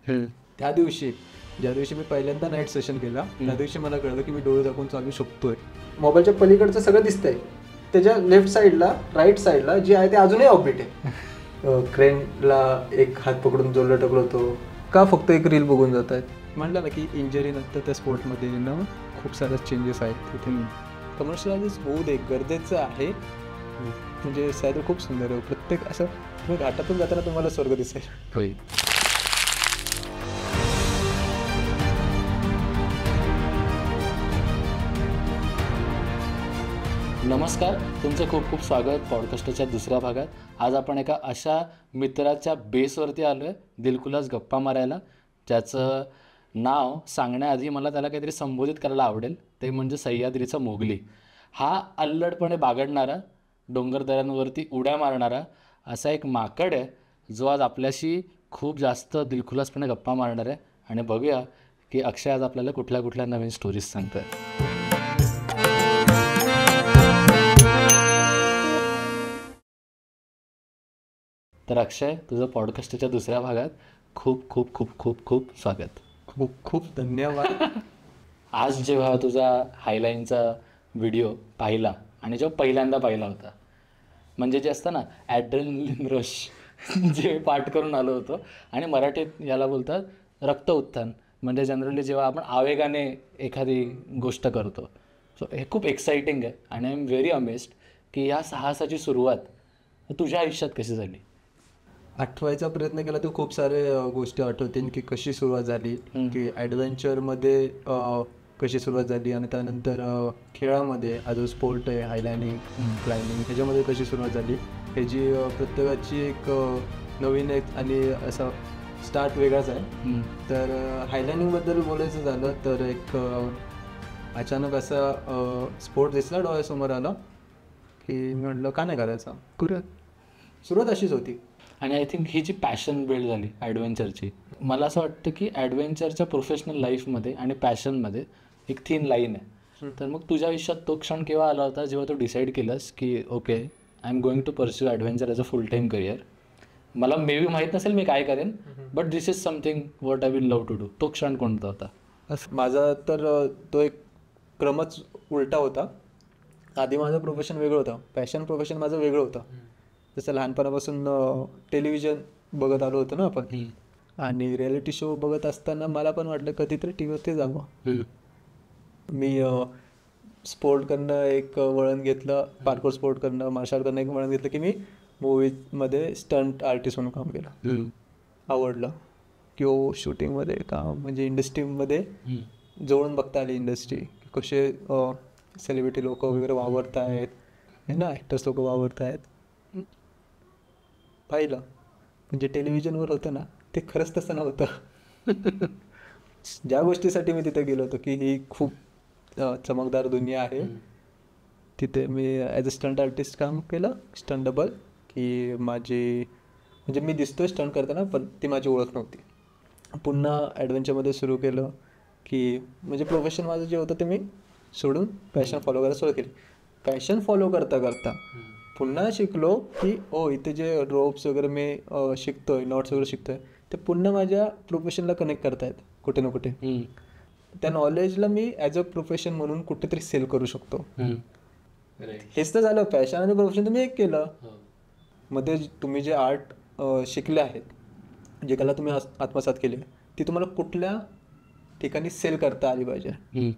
त्या दिवशी ज्या दिवशी मी पहिल्यांदा नाईट सेशन केला त्या दिवशी मला कळलं की मी डोळे दाखवून चालू शकतोय. मोबाईलच्या पलीकडचं सगळं दिसतंय, त्याच्या लेफ्ट साईडला राईट साईडला जे आहे ते अजूनही ऑफबीट आहे. क्रेनला एक हात पकडून जो लटकलो होतो का फक्त एक रील बघून जात आहेत. म्हटलं ना की इंजरी नंतर त्या स्पोर्टमध्ये ना खूप सारे चेंजेस आहेत तिथे. कमर्शियलाइज होऊ दे, गरजेचं आहे. म्हणजे सॅड खूप सुंदर आहे प्रत्येक असं. तुम्ही घाटातून जाताना तुम्हाला स्वर्ग दिसेल. नमस्कार, तुमचं खूप खूप स्वागत पॉडकास्टच्या दुसऱ्या भागात. आज आपण एका अशा मित्राच्या बेसवरती आलो आहे दिलखुलास गप्पा मारायला, ज्याचं नाव सांगण्याआधी मला त्याला काहीतरी संबोधित करायला आवडेल. ते म्हणजे सह्याद्रीचा मोगली. हा अल्लडपणे बागडणारा, डोंगरदऱ्यांवरती उड्या मारणारा असा एक माकड आहे, जो आज आपल्याशी खूप जास्त दिलखुलासपणे गप्पा मारणार आहे. आणि बघूया की अक्षय आज आपल्याला कुठल्या कुठल्या नवीन स्टोरीज सांगतो आहे. तर अक्षय, तुझं पॉडकास्टच्या दुसऱ्या भागात खूप खूप खूप खूप खूप स्वागत. खूप खूप धन्यवाद. आज जेव्हा तुझा हायलाईनचा व्हिडिओ पाहिला आणि जेव्हा पहिल्यांदा पाहिला होता, म्हणजे जे असतं ना ॲड्रेनलिन रश, जे पाठ करून आलो होतो. आणि मराठीत याला बोलतात रक्त उत्थान. म्हणजे जनरली जेव्हा आपण आवेगाने एखादी गोष्ट करतो. सो हे खूप एक्साइटिंग आहे आणि आय एम व्हेरी अमेस्ड की या साहसाची सुरुवात तुझ्या आयुष्यात कशी झाली. आठवायचा प्रयत्न केला तर खूप सारे गोष्टी आठवतील की कशी सुरुवात झाली, की ॲडव्हेंचरमध्ये कशी सुरुवात झाली आणि त्यानंतर खेळामध्ये जो स्पोर्ट आहे हायलँडिंग क्लाइम्बिंग ह्याच्यामध्ये कशी सुरुवात झाली. ह्याची प्रत्येकाची एक नवीन एक आणि असा स्टार्ट वेगळाच आहे. तर हायलँडिंगबद्दल बोलायचं झालं तर एक अचानक असा स्पोर्ट दिसला डोळ्यासमोर आला की म्हटलं का नाही करायचा. सुरुवात अशीच होती. आणि आय थिंक ही जी पॅशन बिल्ड झाली ॲडव्हेंचरची, मला असं वाटतं की ॲडव्हेंचरच्या प्रोफेशनल लाईफमध्ये आणि पॅशनमध्ये एक थिन लाईन आहे. तर मग तुझ्या आयुष्यात तो क्षण केव्हा आला होता जेव्हा तू डिसाईड केलंस की okay, I am going to pursue adventure as a full time career. मला मे बी माहीत नसेल मी काय करेन, but this is something what I will love to do. तो क्षण कोणता होता. माझा तर तो एक क्रमच उलटा होता. आधी माझं प्रोफेशन वेगळं होतं, पॅशन प्रोफेशन माझं वेगळं होतं. जसं लहानपणापासून टेलिव्हिजन बघत आलो होतो ना आपण, आणि रिॲलिटी शो बघत असताना मला पण वाटलं कधीतरी टी व्हीवरती जावं. मी स्पोर्ट करणं एक वळण घेतलं, पार्कोर स्पोर्ट करणं, मार्शल करणं एक वळण घेतलं की मी मूवीजमध्ये स्टंट आर्टिस्ट म्हणून काम केलं. आवडलं किंवा शूटिंगमध्ये काम, म्हणजे इंडस्ट्रीमध्ये जवळून बघता आली इंडस्ट्री, कसे सेलिब्रिटी लोक वगैरे वावरत आहेत, हे ना ॲक्टर्स लोक वावरत आहेत. पाहिलं म्हणजे टेलिव्हिजनवर होतं ना ते खरंच तसं नव्हतं. ज्या गोष्टीसाठी मी तिथे गेलो होतो की ही खूप चमकदार दुनिया आहे, तिथे मी ॲज अ स्टंट आर्टिस्ट काम केलं. स्टंट डबल की म्हणजे मी दिसतोय स्टंट करताना, पण ती माझी ओळख नव्हती. पुन्हा ॲडव्हेंचरमध्ये सुरू केलं की म्हणजे प्रोफेशन माझं जे होतं ते मी सोडून पॅशन फॉलो करायला सुरू केली. पॅशन फॉलो करता करता पुन्हा शिकलो की इथे जे रोप्स वगैरे मी शिकतोय, नॉट्स वगैरे शिकतोय, ते पुन्हा माझ्या प्रोफेशनला कनेक्ट करतायत कुठे ना कुठे. त्या नॉलेजला मी ॲज अ प्रोफेशन म्हणून कुठेतरी सेल करू शकतो. हेच तर झालं, पॅशन आणि प्रोफेशन तुम्ही एक केलं. मध्ये तुम्ही जे आर्ट शिकले आहेत, जे कला तुम्ही आत्मसात केली, ती तुम्हाला कुठल्या ठिकाणी सेल करता आली पाहिजे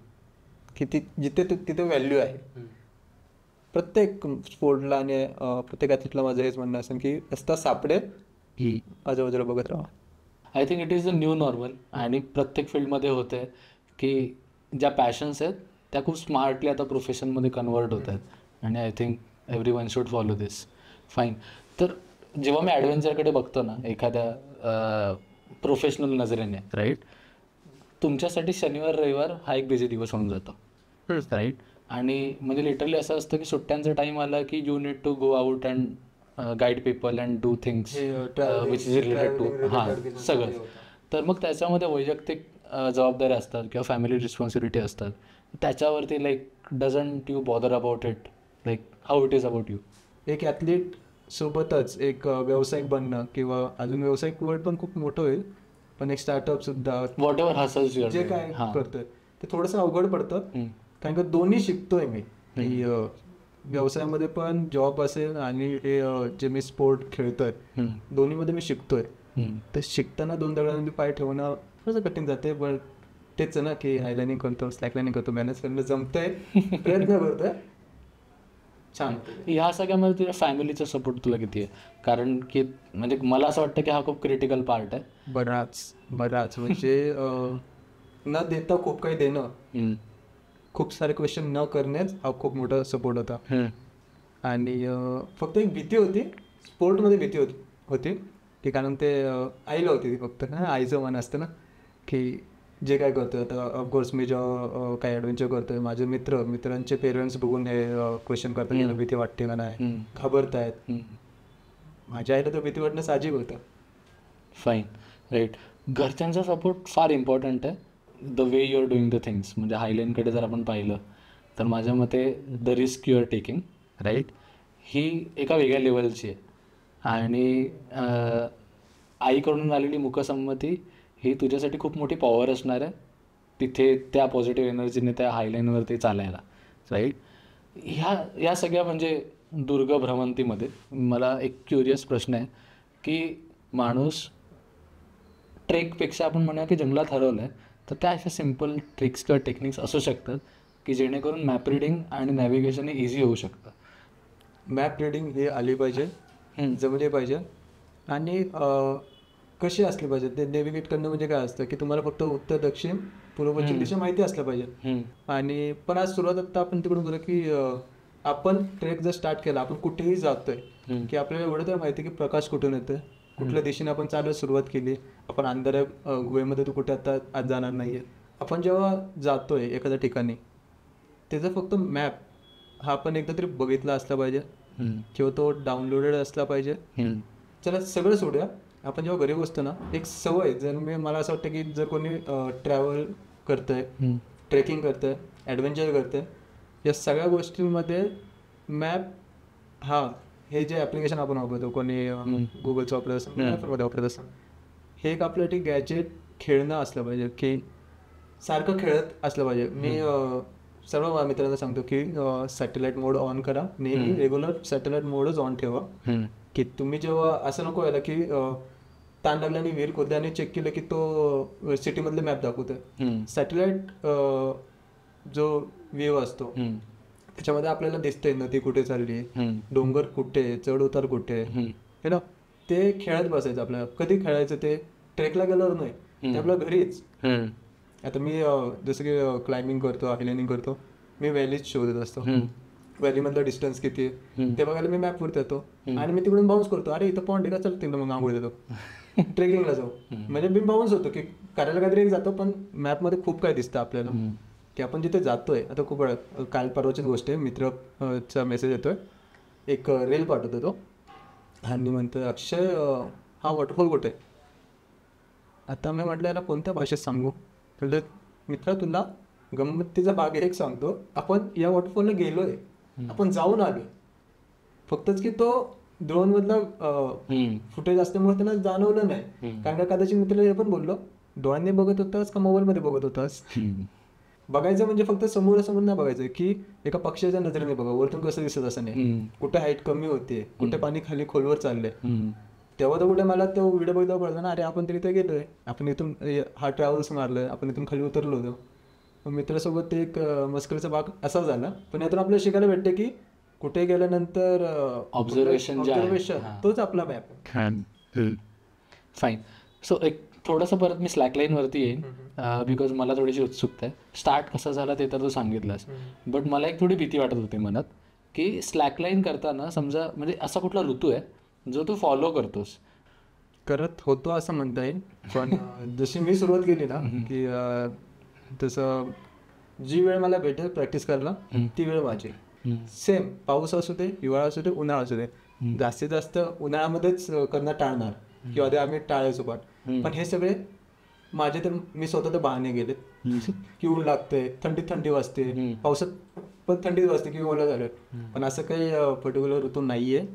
की ती जिथे तिथे व्हॅल्यू आहे. प्रत्येक स्पोर्टला आणि प्रत्येक ॲथलीटला माझं हेच म्हणणं असेल की रस्ता सापडेल, आजूबाजूला बघत राहा. I think it is the new normal. आणि प्रत्येक फील्डमध्ये होतं आहे की ज्या पॅशन्स आहेत त्या खूप स्मार्टली आता प्रोफेशनमध्ये कन्वर्ट होत आहेत. आणि I think every one should follow this. Fine. तर जेव्हा मी ॲडव्हेंचरकडे बघतो ना एखाद्या प्रोफेशनल नजरेने, राईट, तुमच्यासाठी शनिवार रविवार हा एक बिझी दिवस होऊन जातो, राईट. आणि म्हणजे लिटरली असं असतं की सुट्ट्यांचा टाईम आला की you need to go out and guide people and do things which is related to सगळं. तर मग त्याच्यामध्ये वैयक्तिक जबाबदाऱ्या असतात किंवा फॅमिली रिस्पॉन्सिबिलिटी असतात. त्याच्यावरती like doesn't you bother about it, like how it is about you. एक ॲथलीट सोबतच एक व्यावसायिक बनणं किंवा अजून व्यावसायिक वर्ड पण खूप मोठं होईल, पण एक स्टार्टअप सुद्धा व्हॉट एव्हर हसल्स जे काय करतोय ते थोडंसं अवघड पडतं, कारण का दोन्ही शिकतोय मी की व्यवसायामध्ये पण जॉब असेल आणि हे जे मी स्पोर्ट खेळतोय दोन्हीमध्ये मी शिकतोय. तर शिकताना 2 दगडांमध्ये पाय ठेवणं थोडंसं कठीण जाते, पण तेच ना की हायलाइनिंग करतो, स्लॅकलाइनिंग करतो, मॅनेज करणं जमतंय, प्रयत्न करतोय, छान. ह्या सगळ्यामध्ये तुझ्या फॅमिलीचा सपोर्ट तुला किती आहे? कारण की म्हणजे मला असं वाटतं की हा खूप क्रिटिकल पार्ट आहे. बराच म्हणजे न देता खूप काही देणं, खूप सारे क्वेश्चन न करण्याच हा खूप मोठा सपोर्ट होता. आणि फक्त एक भीती होती, स्पोर्टमध्ये भीती होती की कारण ते आईला होती फक्त, आईचं मन असतं ना की जे काय करतोय आता ऑफकोर्स मी जेव्हा काही ॲडव्हेंचर करतोय, माझे मित्रांचे पेरेंट्स बघून हे क्वेश्चन करतात, याला भीती वाटते का नाही, घाबरतायत. माझ्या आईला तर भीती वाटणं साहजिक होतं. Fine, right. घरच्यांचा सपोर्ट फार इम्पॉर्टंट आहे, the way you are doing the things. म्हणजे हायलाईनकडे जर आपण पाहिलं तर माझ्या मते the risk you are taking, right, ही एका वेगळ्या लेवलची आहे. आणि आईकडून आलेली मुकसंमती ही तुझ्यासाठी खूप मोठी पॉवर असणार आहे तिथे त्या पॉझिटिव्ह एनर्जीने त्या हायलाईनवरती चालायला, राईट. ह्या सगळ्या म्हणजे दुर्ग भ्रमंतीमध्ये मला एक क्युरियस प्रश्न आहे की माणूस ट्रेकपेक्षा आपण म्हणूया की जंगलात हरवलं आहे, तर त्या अशा सिम्पल ट्रिक्स किंवा टेक्निक्स असू शकतात की जेणेकरून मॅप रिडिंग आणि नॅव्हिगेशन हे इझी होऊ शकतं. मॅप रिडिंग हे आली पाहिजे, जमले पाहिजे, आणि कशी असली पाहिजे ते नेव्हिगेट करणं. म्हणजे काय असतं की तुम्हाला फक्त उत्तर, दक्षिण, पूर्व, पश्चिम दिशा माहिती असलं पाहिजे. आणि पण आज सुरुवात आता आपण तिकडून करू की आपण ट्रेक जर स्टार्ट केला, आपण कुठेही जातोय की आपल्याला एवढं तर माहिती की प्रकाश कुठून येतोय, कुठल्या दिशेने आपण चालायला सुरुवात केली, आपण अंधाऱ्या गुहेमध्ये तो कुठे आता आज जाणार नाहीये. आपण जेव्हा जातोय एखाद्या ठिकाणी, त्याचा फक्त मॅप हा आपण एकदा तरी बघितला असला पाहिजे किंवा तो डाउनलोडेड असला पाहिजे. चला सगळं सोडूया, आपण जेव्हा घरी बसतो ना, एक सवय, जर मला असं वाटतं की जर कोणी ट्रॅव्हल करतंय, ट्रेकिंग करतंय, ॲडव्हेंचर करतंय, या सगळ्या गोष्टींमध्ये मॅप हे जे ॲप्लिकेशन आपण वापरतो, कोणी गुगलचं वापरत असं, मध्ये वापरत असं, हे एक आपल्यासाठी गॅजेट खेळणं असलं पाहिजे की सारखं खेळत असलं पाहिजे. मी सर्व मित्रांना सांगतो की सॅटेलाइट मोड ऑन करा, नेहमी रेग्युलर सॅटेलाइट मोडच ऑन ठेवा. की तुम्ही जेव्हा असं नको व्हायला की ताण लागल्याने विहीर खोदल्याने चेक केलं की तो सिटीमधले मॅप दाखवतोय. सॅटेलाइट जो व्ह्यू असतो त्याच्यामध्ये आपल्याला दिसतंय नदी कुठे चालली, डोंगर कुठे, चढ उतार कुठे, हे ना. ते खेळत बसायचं आपल्याला. कधी खेळायचं ते ट्रेकला गेल्यावर नाही, ते आपल्या घरीच. आता मी जसं की क्लाइम्बिंग करतो, हायलाइनिंग करतो, मी व्हॅलीज शोधत असतो, व्हॅलीमधलं डिस्टन्स किती आहे ते बघायला मी मॅपवरती येतो आणि मी तिकडून बाउन्स करतो, अरे इथं पॉइंट आहे का, चल तिकडं मग आंघोळ देतो, ट्रेकिंगला जाऊ. म्हणजे मी बाउन्स होतो की करायला काहीतरी एक जातो, पण मॅपमध्ये खूप काय दिसतं आपल्याला की आपण जिथे जातोय. आता खूप वेळा काल परवाचीच गोष्ट आहे, मित्रचा मेसेज येतोय, एक रील पाठवतो तो आणि म्हणतो अक्षय हा वॉटरफॉल कुठे आहे. आता मी म्हटलं याला कोणत्या भाषेत सांगू. म्हटलं मित्र तुला गंमतीचा भाग एक सांगतो, आपण या वॉटरफॉलला गेलोय, आपण जाऊन आलो, फक्तच की तो ड्रोन मधला फुटेज असल्यामुळे त्यांना जाणवलं नाही. कारण का कदाचित मित्राला हे पण बोललो, डोळ्यांनी बघत होतास का मोबाईलमध्ये बघत होतास. बघायचं म्हणजे फक्त समोरासमोर नाही बघायचं की एका पक्षाच्या नजरेने बघा, वरतून कसं दिसत असं नाही, कुठे हाईट कमी होते, कुठे पाणी खाली खोलवर चाललंय. तेव्हा तर कुठे मला तो व्हिडिओ बघितला पडला ना, अरे आपण तरी इथे गेलोय, आपण इथून हा ट्रॅव्हल्स मारलोय, आपण इथून खाली उतरलो होतो. मित्रासोबत ते एक मस्करीचा भाग असा झाला. पण यातून आपल्याला शिकायला भेटते की कुठे गेल्यानंतर ऑब्झर्वेशन तोच आपला मॅप. फाईन. सो एक थोडंसं परत मी स्लॅकलाईनवरती येईन, बिकॉज मला थोडीशी उत्सुकता आहे. स्टार्ट कसं झाला ते तर तू सांगितलंस, बट मला एक थोडी भीती वाटत होती मनात की स्लॅकलाईन करताना समजा म्हणजे असा कुठला ऋतू आहे जो तू फॉलो करतोस. करत होतो असं म्हणता येईल, पण जशी मी सुरुवात केली ना की तसं जी वेळ मला भेटेल प्रॅक्टिस करायला ती वेळ माझी. सेम पाऊस असू दे, हिवाळा असू दे, उन्हाळा असू दे, जास्तीत जास्त उन्हाळ्यामध्येच करणं टाळणार किंवा आधी आम्ही टाळायचो पाठ. पण हे सगळे माझे तर मी स्वतः तर बहाणे गेले की ऊन लागतंय, थंडी वाजते, पावसात पण थंडीच वाजते की ओलं झालं. पण असं काही पर्टिक्युलर ऋतू नाहीये.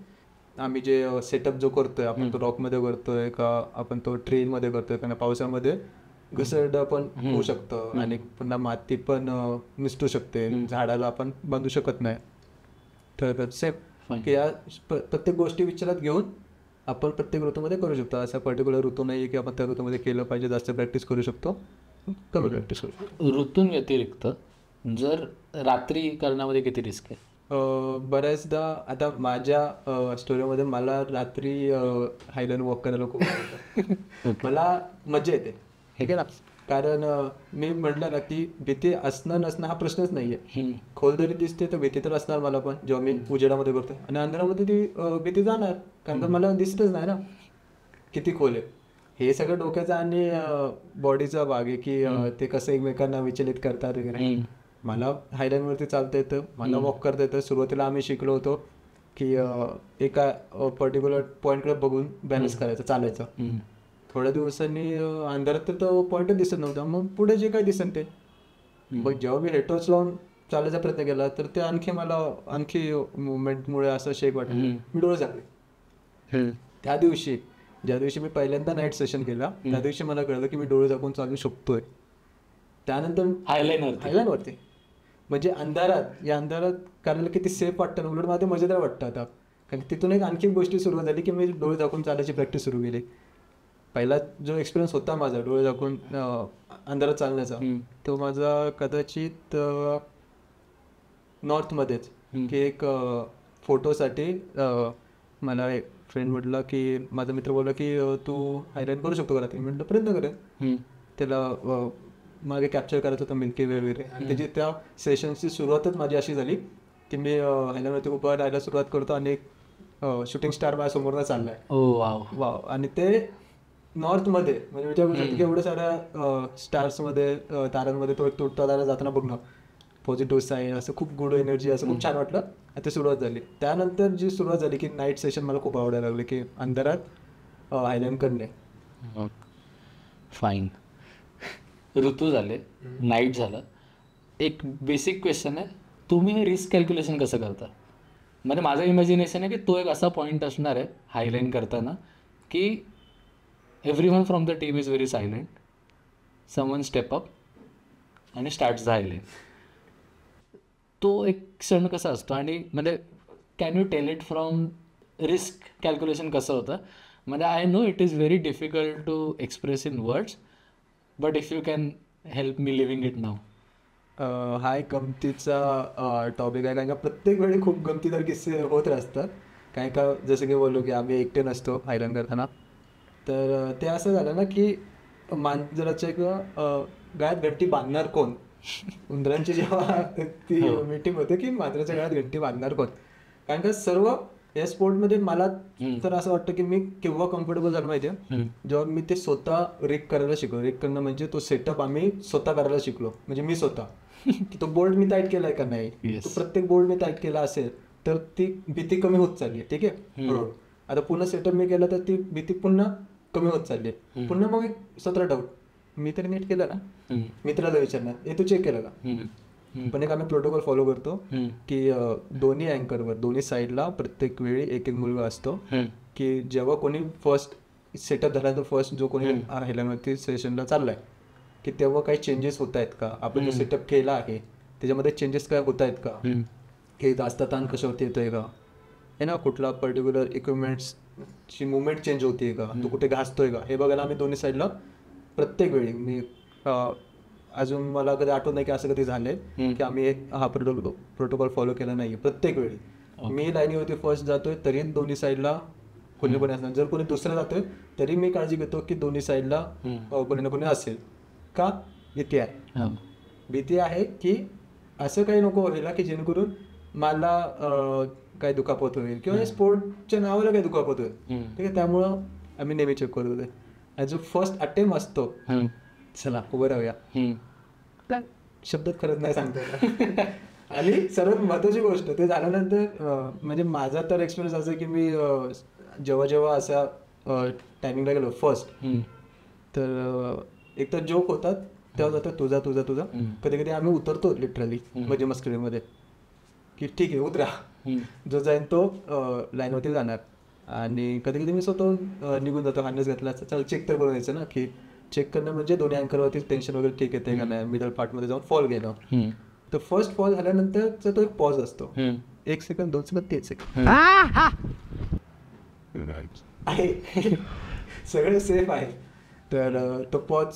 आम्ही जे सेटअप जो करतोय आपण तो रॉकमध्ये करतोय का आपण तो ट्रेनमध्ये करतोय कारण पावसामध्ये घसरड पण होऊ शकतं आणि पुन्हा माती पण मिसटू शकते, झाडाला आपण बांधू शकत नाही. तर सेम की या प्रत्येक गोष्टी विचारात घेऊन आपण प्रत्येक ऋतूमध्ये करू शकतो. असा पर्टिक्युलर ऋतू नाही की आपण त्या ऋतूमध्ये केलं पाहिजे, जास्त प्रॅक्टिस करू शकतो, कमी प्रॅक्टिस करू शकतो. ऋतूंव्यतिरिक्त जर रात्री करण्यामध्ये किती रिस्क आहे? बऱ्याचदा आता माझ्या स्टोरीमध्ये मला रात्री हायलँड वॉक करायला खूप आवडतं. मला मजा येते हे काय ना, कारण मी म्हटलं ना की भीती असणं नसणं हा प्रश्नच नाहीये. खोल जरी दिसते तर भीती तर असणार मला पण, जेव्हा मी उजेडामध्ये करतो आणि अंधारामध्ये ती भीती जाणार कारण का मला दिसतच नाही ना किती खोल आहे. हे सगळं डोक्याचा आणि बॉडीचा भाग आहे की ते कसं एकमेकांना विचलित करतात वगैरे. मला हायलँडवरती चालता येतं, मला वॉक करता येतं. सुरुवातीला आम्ही शिकलो होतो की एका पर्टिक्युलर पॉईंटकडे बघून बॅलन्स करायचं, चालायचं. थोड्या दिवसांनी अंधारात तर तो पॉईंटच दिसत नव्हता, मग पुढे जे काही दिसेल ते. मग जेव्हा मी हेडटॉर्च लावून चालायचा प्रयत्न केला तर ते आणखी मुवमेंटमुळे असं शेक वाटलं, मी डोळे झाकले. त्या दिवशी ज्या दिवशी मी पहिल्यांदा नाईट सेशन केला त्या दिवशी मला कळलं की मी डोळे झाकून चालू शकतोय. त्यानंतर हायलँडवरती म्हणजे या अंधारात करायला किती सेफ वाटतं ना, उलट मला ते मजेदार वाटतं आता. कारण तिथून एक आणखी गोष्टी सुरू झाली की मी डोळे झाकून चालायची प्रॅक्टिस सुरू केली. पहिला जो एक्सपिरियन्स होता माझा डोळे झाकून अंधारात चालण्याचा, तो माझा कदाचित नॉर्थमध्येच की एक फोटोसाठी मला एक फ्रेंड म्हटलं की माझा मित्र बोलला की तू हायलाईट करू शकतो का रात्री. म्हटलं प्रयत्न करेन. त्याला मागे कॅप्चर करायचं होतं मिल्की वे वगैरे. आणि त्याची त्या सेशनची सुरुवातच माझी अशी झाली की मी हायलाईटवरती उभं राहायला सुरुवात करतो आणि एक शूटिंग स्टार माझ्यासमोरनं चाललाय. वाव. आणि ते नॉर्थमध्ये म्हणजे विचार करू शकतो की एवढ्या साऱ्या स्टार्समध्ये ताऱ्यांमध्ये तो एक तुटता तारा जाताना बघणं, पॉझिटिव्ह साईन, असं खूप गुड एनर्जी, असं खूप छान वाटलं. आता सुरुवात झाली. त्यानंतर जी सुरुवात झाली की नाईट सेशन मला खूप आवडायला लागले की अंधारात हायलँड करणे. फाईन. ऋतू झाले, नाईट झालं. एक बेसिक क्वेश्चन आहे, तुम्ही हे रिस्क कॅल्क्युलेशन कसं करता? म्हणजे माझं इमॅजिनेशन आहे की तो एक असा पॉईंट असणार आहे हायलाईन करताना की everyone from the team is very silent, someone step up आणि स्टार्ट्स द हायलाईन. तो एक क्षण कसा असतो आणि म्हणजे can you tell it from risk calculation कसं होतं? म्हणजे I know it is very difficult to express in words, but if you can help me living it now. हा एक गमतीचा टॉपिक आहे कारण का प्रत्येक वेळी खूप गमतीदार किस्से होत असतात. कारण का जसं की बोललो की आम्ही एकटे नसतो हायलँड करताना. तर ते असं झालं ना की मांजराच्या एक गळ्यात घंटी बांधणार कोण. उंदरांची जेव्हा ती मीटिंग होते की मांजराच्या गळ्यात घंटी बांधणार कोण. कारण का सर्व या स्पोर्टमध्ये मला तर असं वाटतं की मी केव्हा कम्फर्टेबल झालं माहिती आहे, जेव्हा मी ते स्वतः रिक करायला शिकलो. रिक करणं म्हणजे तो सेटअप आम्ही स्वतः करायला शिकलो. म्हणजे मी स्वतः की तो बोल्ट मी टाईट केलाय का नाही, तो प्रत्येक बोल्ट मी टाईट केला असेल तर ती भीती कमी होत चालली. ठीक आहे. आता पुन्हा सेटअप मी केला तर ती भीती पुन्हा कमी होत चालली. पुन्हा मग 17 डाऊट, मी तरी नीट केलं ना, मित्राला विचारणार हे तू चेक केलं का. पण एक आम्ही प्रोटोकॉल फॉलो करतो की दोन्ही अँकरवर दोन्ही साईडला प्रत्येक वेळी एक एक मुलगा असतो की जेव्हा कोणी फर्स्ट सेटअप झाला तर फर्स्ट जो कोणी हायलँडवरती सेशनला चाललाय की तेव्हा काही चेंजेस होत आहेत का, आपण जो सेटअप केला आहे त्याच्यामध्ये चेंजेस काय होत आहेत का, हे जास्त ताण कशावरती येतोय का, हे ना कुठला पर्टिक्युलर इक्विपमेंट्सची मुवमेंट चेंज होतीये का, तो कुठे घासतोय का, हे बघायला आम्ही दोन्ही साईडला प्रत्येक वेळी. मी अजून मला कधी आठवत नाही की असं कधी झालंय की आम्ही हा प्रोटोकॉल फॉलो केला नाही. प्रत्येक वेळी मी लाईनीवरती फर्स्ट जातोय तरी दोन्ही साईडला कोणी कोणी असणार. जर कोणी दुसरं जातोय तरी मी काळजी घेतो की दोन्ही साईडला कोणी ना कोणी असेल. का भीती आहे की असं काही नको व्हायला की जेणेकरून मला काही दुखापत होईल किंवा स्पोर्टच्या नावाला काही दुखापत होईल. ठीक आहे. त्यामुळं आम्ही नेहमी चेक करत होते. आणि जो फर्स्ट अटेम्प्ट असतो, चला उभं राहूया, शब्दात खरंच नाही सांगता येणार. आणि सर्वात महत्वाची गोष्ट ते झाल्यानंतर म्हणजे माझा तर एक्सपिरियन्स असं की मी जेव्हा असा टायमिंगला गेलो फर्स्ट, तर एक तर जोक होतात तेव्हा जातात तुझा कधी कधी आम्ही उतरतो लिटरली म्हणजे मस्करीमध्ये की ठीक आहे उतरा, जो जाईन तो लाईनवरती जाणार. आणि कधी कधी मी स्वतःहून निघून जातो, हार्नेस घातला असता चल चेक तर करून यायचं ना, की चेक करणं म्हणजे दोन्ही अँकरवरती टेन्शन वगैरे ठीक येते का नाही, मिडल पार्टमध्ये जाऊन फॉल गेलं तर फर्स्ट फॉल झाल्यानंतर तो एक पॉज असतो, 1 सेकंद 2 सेकंद 3 सेकंद आहे सगळं सेफ आहे. तर तो पॉज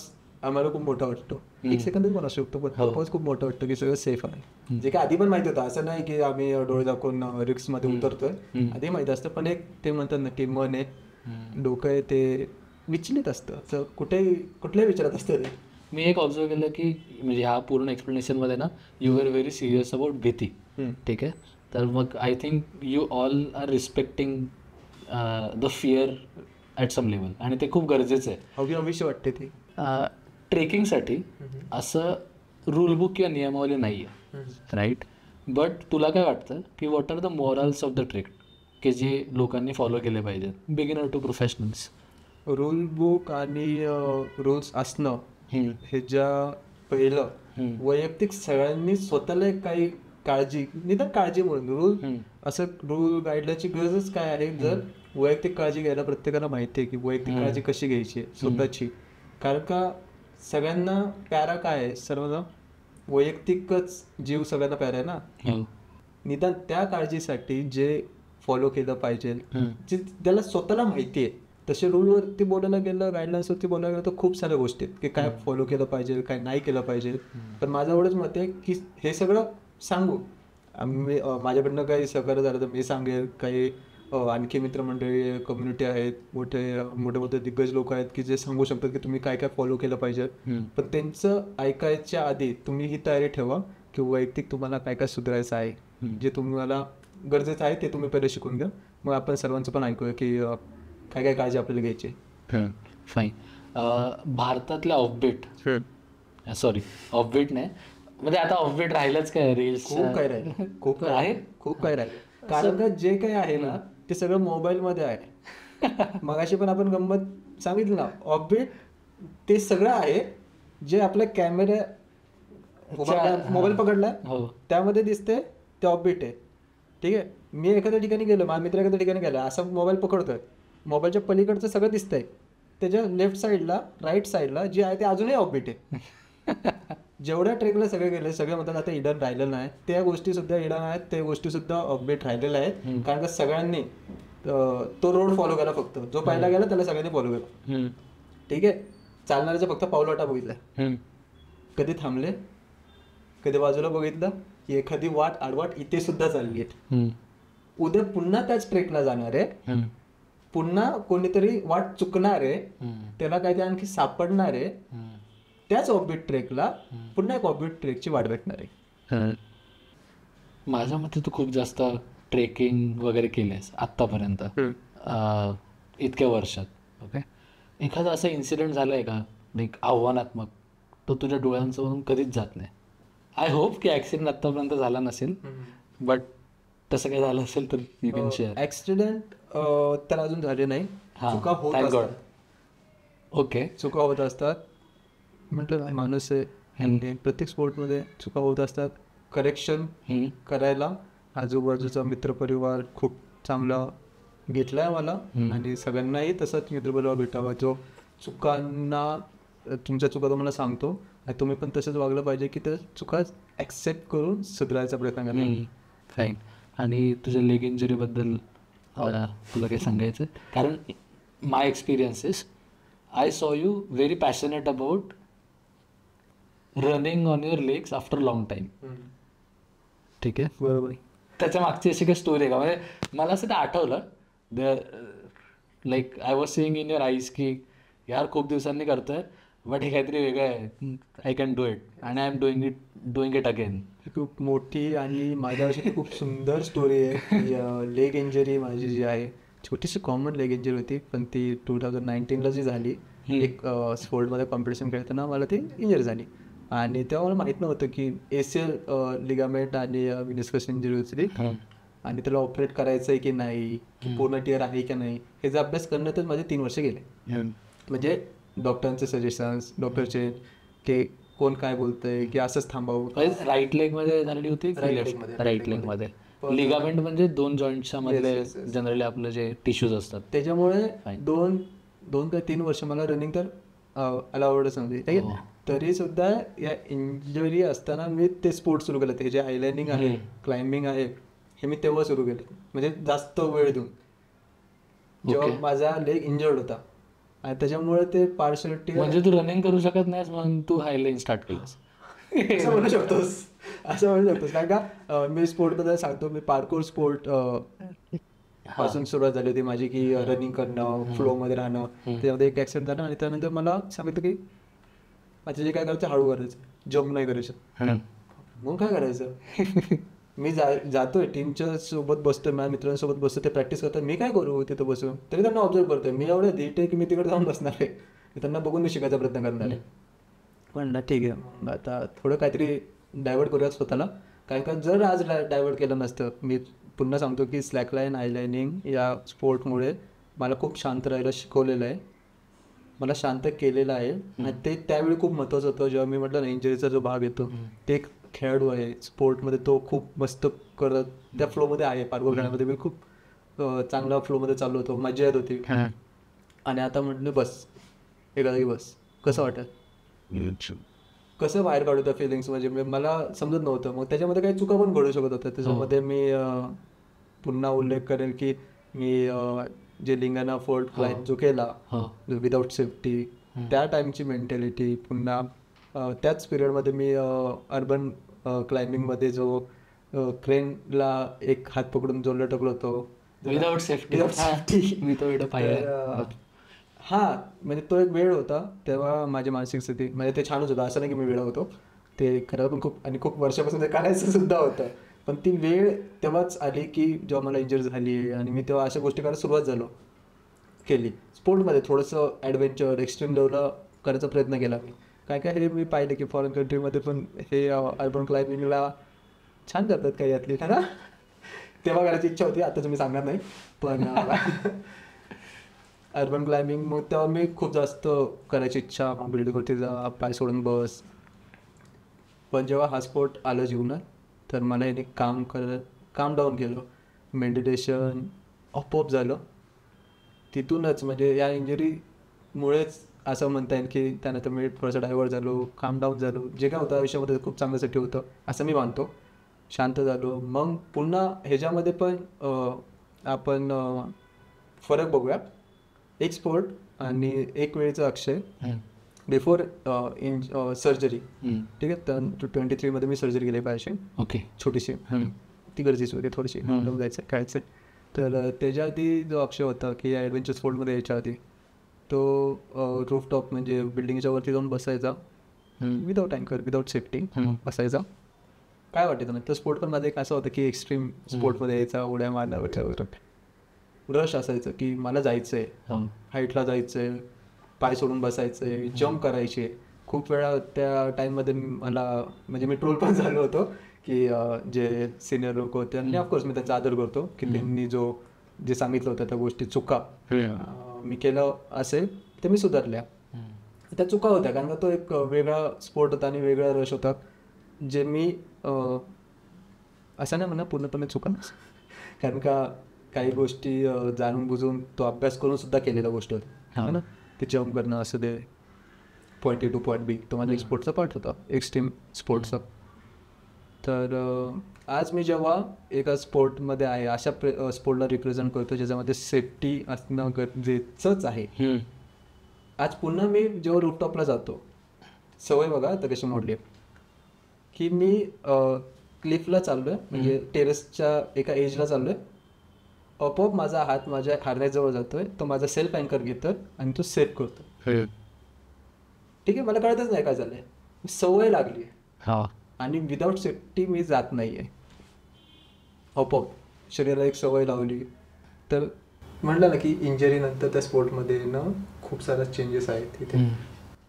आम्हाला खूप मोठा वाटतो. 1 सेकंदच पण असू शकतो, पण तो पॉज खूप मोठा वाटतो की सगळं सेफ आहे. जे काय आधी पण माहिती होतं, असं नाही की आम्ही डोळे दाखवून रिक्स मध्ये उतरतोय, आधी माहिती असतं, पण एक ते म्हणतात ना की मन आहे, डोकं आहे, ते विचलित असतं, असं कुठल्याही विचारात असतं ते. मी एक ऑब्झर्व केलं की म्हणजे ह्या पूर्ण एक्सप्लेनेशनमध्ये ना you are very serious about भीती. ठीक आहे, तर मग I think you all are respecting the fear at some level, आणि ते खूप गरजेचं आहे. हवीशी वाटते ती. ट्रेकिंगसाठी असं रूल बुक किंवा नियमावली नाही आहे, राईट? बट तुला काय वाटतं की what are the morals of the trek की जे लोकांनी फॉलो केले पाहिजेत, beginner to professionals? Rule book आणि रूल्स असणं हे ज्या पहिलं वैयक्तिक सगळ्यांनी स्वतःला काही काळजी, निदान काळजी म्हणून रूल असं रूल गाईडलाईनची गरजच काय आहे, जर वैयक्तिक काळजी घ्यायला प्रत्येकाला माहिती आहे की वैयक्तिक काळजी कशी घ्यायची आहे स्वतःची. कारण का सगळ्यांना प्यारा काय आहे, सर्वांना वैयक्तिकच जीव सगळ्यांना प्यारा आहे ना. निदान त्या काळजीसाठी जे फॉलो केलं पाहिजे, जे त्याला स्वतःला माहिती आहे, तसे रूलवरती बोलायला गेलं, गाईडलाईन्सवरती बोलायला गेलं तर खूप साऱ्या गोष्टी आहेत की काय फॉलो केलं पाहिजे, काय नाही केलं पाहिजे. पण माझं एवढंच मत आहे की हे सगळं सांगू आम्ही, माझ्याकडनं काही सहकार्य झालं तर मी सांगेल, काही आणखी मित्रमंडळी कम्युनिटी आहेत, मोठे दिग्गज लोक आहेत की जे सांगू शकतात की तुम्ही काय काय फॉलो केलं पाहिजे. पण त्यांचं ऐकायच्या आधी तुम्ही ही तयारी ठेवा की वैयक्तिक तुम्हाला काय काय सुधारायचं आहे, जे तुम्हाला गरजेचं आहे ते तुम्ही पहिले शिकून घ्या, मग आपण सर्वांचं पण ऐकूया की काय काय काळजी आपल्याला घ्यायची. फाईन. भारतातल्या ऑफबीट, सॉरी ऑफबीट नाही म्हणजे आता ऑफबीट राहिलंच काय, रील्स खूप काय राहील, खूप काय राहील. कारण का जे काही आहे ना ते सगळं मोबाईलमध्ये आहे. मगाशी पण आपण गंमत सांगितलं ना, ऑफबीट ते सगळं आहे जे आपल्या कॅमेरा मोबाईल पकडला त्यामध्ये दिसते, ते ऑफबीट आहे. ठीक आहे, मी एखाद्या ठिकाणी गेलो, माझ्या मित्र एखाद्या ठिकाणी गेला, असं मोबाईल पकडतोय, मोबाईलच्या पलीकडचं सगळं दिसतंय, त्याच्या लेफ्ट साईडला राईट साईडला जे आहे ते अजूनही ऑफबीट आहे. जेवढ्या ट्रेकला सगळे गेले, सगळे म्हणतात आता इडन राहिलेलं नाही, त्या गोष्टी सुद्धा इडन आहेत, त्या गोष्टी सुद्धा ऑफबीट राहिलेल्या आहेत. कारण का सगळ्यांनी तो रोड फॉलो केला, फक्त जो पहिला गेला त्याला सगळ्यांनी फॉलो केला. ठीक आहे, चालणाऱ्याचा फक्त पावलवाटा बघितला, कधी थांबले, कधी बाजूला बघितलं की एखादी वाट आडवाट इथे सुद्धा चालली आहे. उद्या पुन्हा त्याच ट्रेकला जाणार आहे, पुन्हा कोणीतरी वाट चुकणार आहे, त्याला काहीतरी आणखी सापडणार आहे, त्याच ऑफबीट ट्रेकला पुन्हा एक ऑफबीट ट्रेकची वाट भेटणार आहे. माझ्या मते तू खूप जास्त ट्रेकिंग वगैरे केलेस आत्तापर्यंत इतक्या वर्षात. ओके, एखादा असा इन्सिडेंट झालाय का लाईक आव्हानात्मक, तो तुझ्या डोळ्यांसमोरून कधीच जात नाही? आय होप की ॲक्सिडेंट आत्तापर्यंत झाला नसेल, बट तसं काही झालं असेल तर यू कॅन शेअर. ॲक्सिडेंट तर अजून झाले नाही, चुका होत असतात. ओके, चुका होत असतात, म्हटलं माणूस आहे आणि प्रत्येक स्पोर्टमध्ये चुका होत असतात. करेक्शन करायला आजूबाजूचा मित्रपरिवार खूप चांगला घेतलाय मला, आणि सगळ्यांनाही तसंच मित्रपरिवार भेटावा जो चुकांना, तुमच्या चुका तुम्हाला सांगतो, आणि तुम्ही पण तसंच वागलं पाहिजे की त्या चुका ॲक्सेप्ट करून सुधारायचा प्रयत्न करा. फाईन. आणि तुझ्या लेग इंजुरीबद्दल तुला काही सांगायचं? कारण my experiences, I saw you very passionate about running on your legs after long time. ठीक आहे, बरोबर. त्याच्या मागची अशी काही स्टोरी आहे का? म्हणजे मला असं ते आठवलं, like I was seeing in your eyes की यार खूप दिवसांनी करतोय, बट हे काहीतरी वेगळं आहे, आय कॅन डू इट आणि I am doing it again. खूप मोठी आणि माझ्या अशी खूप सुंदर स्टोरी आहे. लेग इंजरी माझी जी आहे, छोटीशी कॉमन लेग इंजरी होती, पण ती 2019ला जी झाली, एक स्पोर्टमध्ये कॉम्पिटिशन खेळताना मला ती इंजरी झाली, आणि तेव्हा मला माहीत नव्हतं की ACL लिगामेंट आणि मिनिस्कस इंजरी होती, आणि त्याला ऑपरेट करायचं आहे की नाही, पूर्ण टिअर आहे की नाही, ह्याचा अभ्यास करण्यातच माझे 3 वर्ष गेले. म्हणजे डॉक्टरांचे सजेशन्स, डॉक्टरचे की कोण काय बोलतंय की असंच थांबावं. राईट लेग मध्ये झालेली होती, राईट लेग मध्ये. राईट लेग मध्ये. लिगामेंट म्हणजे दोन जॉईंटच्या मधले Yes, yes. जनरली आपलं जे टिश्यूज असतात. त्याच्यामुळे Fine. दोन का 3 वर्ष मला रनिंग तर अलाउडच नव्हती, ठीक हो. आहे. तरी सुद्धा या इंजरी असताना मी ते स्पोर्ट सुरू केलं. ते जे आयलाइनिंग आहे, क्लाइम्बिंग आहे, हे मी तेव्हा सुरू केलं, म्हणजे जास्त वेळ देऊन, जेव्हा Okay. माझा लेग इंजर्ड होता. आणि त्याच्यामुळे ते पार्शलिटी म्हणजे तू रनिंग करू शकत नाहीस म्हणून तू हायलाईन स्टार्ट केलंस. असं म्हणू शकतोस, कारण का मी स्पोर्टबद्दल सांगतो. मी पार्कोर स्पोर्ट पासून सुरुवात झाली होती माझी, की रनिंग करणं, फ्लो मध्ये राहणं. त्याच्यामध्ये एक ऍक्सिडेंट झाला आणि त्यानंतर मला सांगितलं की माझं जे काय करायचं हळू करायचं, जम्प नाही करायचं. मग काय करायचं, मी जातोय टीमच्या सोबत बसतोय, माझ्या मित्रांसोबत बसतो, ते प्रॅक्टिस करतात, मी काय करू तिथं बसून. तरी त्यांना ऑब्झर्व करतोय. मी एवढं धीट आहे की मी तिकडे जाऊन बसणार आहे, मी त्यांना बघून मी शिकायचा प्रयत्न करणार आहे. पण ना ठीक आहे, आता थोडं काहीतरी डायव्हर्ट करूयात स्वतःला. कारण का जर आज डायव्हर्ट केलं नसतं, मी पुन्हा सांगतो की स्लॅकलाईन आयलाइनिंग या स्पोर्टमुळे मला खूप शांत राहायला शिकवलेलं आहे, मला शांत केलेलं आहे. आणि ते त्यावेळी खूप महत्त्वाचं होतं. जेव्हा मी म्हटलं ना इंजरीचा जो भाग येतो, ते एक खेळाडू आहे स्पोर्टमध्ये, तो खूप मस्त करत त्या फ्लोमध्ये आहे. पार्कोर खेळण्यामध्ये मी खूप चांगला फ्लोमध्ये चाललो होतो, मजा येत होती. आणि आता म्हटलं बस एका जागी बस, कसं वाटत, कसं बाहेर काढू त्या फिलिंग्स, म्हणजे मला समजत नव्हतं. मग त्याच्यामध्ये काही चुका पण घडू शकत होत्या. त्याच्यामध्ये मी पुन्हा उल्लेख करेन की मी जे लिंगाना फोर्ट क्लाइंब जो केला विदाउट सेफ्टी, त्या टाईमची मेंटॅलिटी. पुन्हा त्याच पिरियडमध्ये मी अर्बन क्लाइम्बिंगमध्ये जो क्रेनला एक हात पकडून जो लटकलो होतो विदाउट सेफ्टी. मी तो व्हिडिओ पाहिला. हां, म्हणजे तो एक वेळ होता. तेव्हा माझी मानसिक स्थिती, म्हणजे ते छानच होतं, असं नाही की मी वेळा होतो, ते खरं पण खूप, आणि खूप वर्षापासून ते करायचं सुद्धा होतं. पण ती वेळ तेव्हाच आली की जेव्हा मला इंजरी झाली आणि मी तेव्हा अशा गोष्टी करायला सुरुवात केली. स्पोर्टमध्ये थोडंसं ॲडव्हेंचर, एक्स्ट्रीम लेवलला करायचा प्रयत्न केला मी. काय काय हे मी पाहिलं की फॉरेन कंट्रीमध्ये पण हे अर्बन क्लाइम्बिंगला छान करतात काही यातली, है ना. तेव्हा करायची इच्छा होती, आता तुम्ही सांगणार नाही. पण अर्बन क्लाइम्बिंग मग तेव्हा मी खूप जास्त करायची इच्छा, बिल्डिंगवरती जा, पाय सोडून बस. पण जेव्हा हा स्पोर्ट आलं जीवनात, तर मला याने काम डाऊन केलं. मेडिटेशन आपोआप झालं तिथूनच. म्हणजे या इंजरीमुळेच असं म्हणता येईल की त्यानंतर मी थोडंसं डायव्हर्ट झालो, काम डाऊन झालो. जे काय होतं आयुष्यामध्ये खूप चांगल्यासाठी होतं असं मी मानतो. शांत झालो. मग पुन्हा ह्याच्यामध्ये पण आपण फरक बघूया. एक स्पोर्ट आणि एक वेळेचं अक्षय बिफोर सर्जरी, ठीक आहे. तर 23मध्ये मी सर्जरी केली पाहिजे, ओके, छोटीशी, ती गरजेची होती थोडीशी, जायचं खेळायचं. तर त्याच्या आधी जो अक्षय होता की या ॲडव्हेंचर स्पोर्टमध्ये यायच्या आधी, तो रूफटॉप म्हणजे बिल्डिंगच्या वरती जाऊन बसायचा, विदाऊट अँकर, विदाऊट सेफ्टी बसायचा. काय वाटायचं नाही. तर स्पोर्ट पण माझं एक असं होतं की एक्स्ट्रीम स्पोर्टमध्ये यायचा, उड्या मारण्यावर रश असायचं की मला जायचं आहे, हाईटला जायचं आहे, पाय सोडून बसायचं आहे, जम्प करायचे. खूप वेळा त्या टाईममध्ये मला, म्हणजे मी ट्रोल पण झालो होतो की जे सिनियर लोक होते, आणि ऑफकोर्स मी त्यांचा आदर करतो की त्यांनी जे सांगितलं होतं त्या गोष्टी, चुका मी केलं असेल ते मी सुधारल्या. त्या चुका होत्या कारण का तो एक वेगळा स्पोर्ट होता आणि वेगळा रश होता, जे मी असं नाही म्हणा पूर्णपणे चुका, कारण का काही गोष्टी जाणून बुजून तो अभ्यास करून सुद्धा केलेल्या गोष्टी होत्या ना. ते जम्प करणं असं, ते पॉईंट ए टू पॉईंट बी, तो माझा एक स्पोर्टचा पार्ट होता, एक्स्ट्रीम स्पोर्ट्सचा. तर आज मी जेव्हा एका स्पोर्टमध्ये आहे, अशा स्पोर्टला रिप्रेझेंट करतो ज्याच्यामध्ये सेफ्टी असणं गरजेचंच आहे. आज पुन्हा मी जेव्हा रूफटॉपला जातो, सवय बघा आता कशी मोडली आहे की मी क्लिफला चाललो आहे, म्हणजे टेरेसच्या एका एजला चाललो आहे, आपोआप माझा हात माझ्या हार्नेसजवळ जातोय, तो माझा सेल्फ अँकर घेतोय आणि तो सेफ करतो. ठीक आहे, मला कळतच नाही काय झालंय, सवय लागली आहे आणि विदाऊट सेफ्टी मी जात नाही आहे. आपोआप शरीराला एक सवय लावली. तर म्हटलं ना की इंजरी नंतर त्या स्पोर्टमध्ये ना खूप सारे चेंजेस आहेत इथे,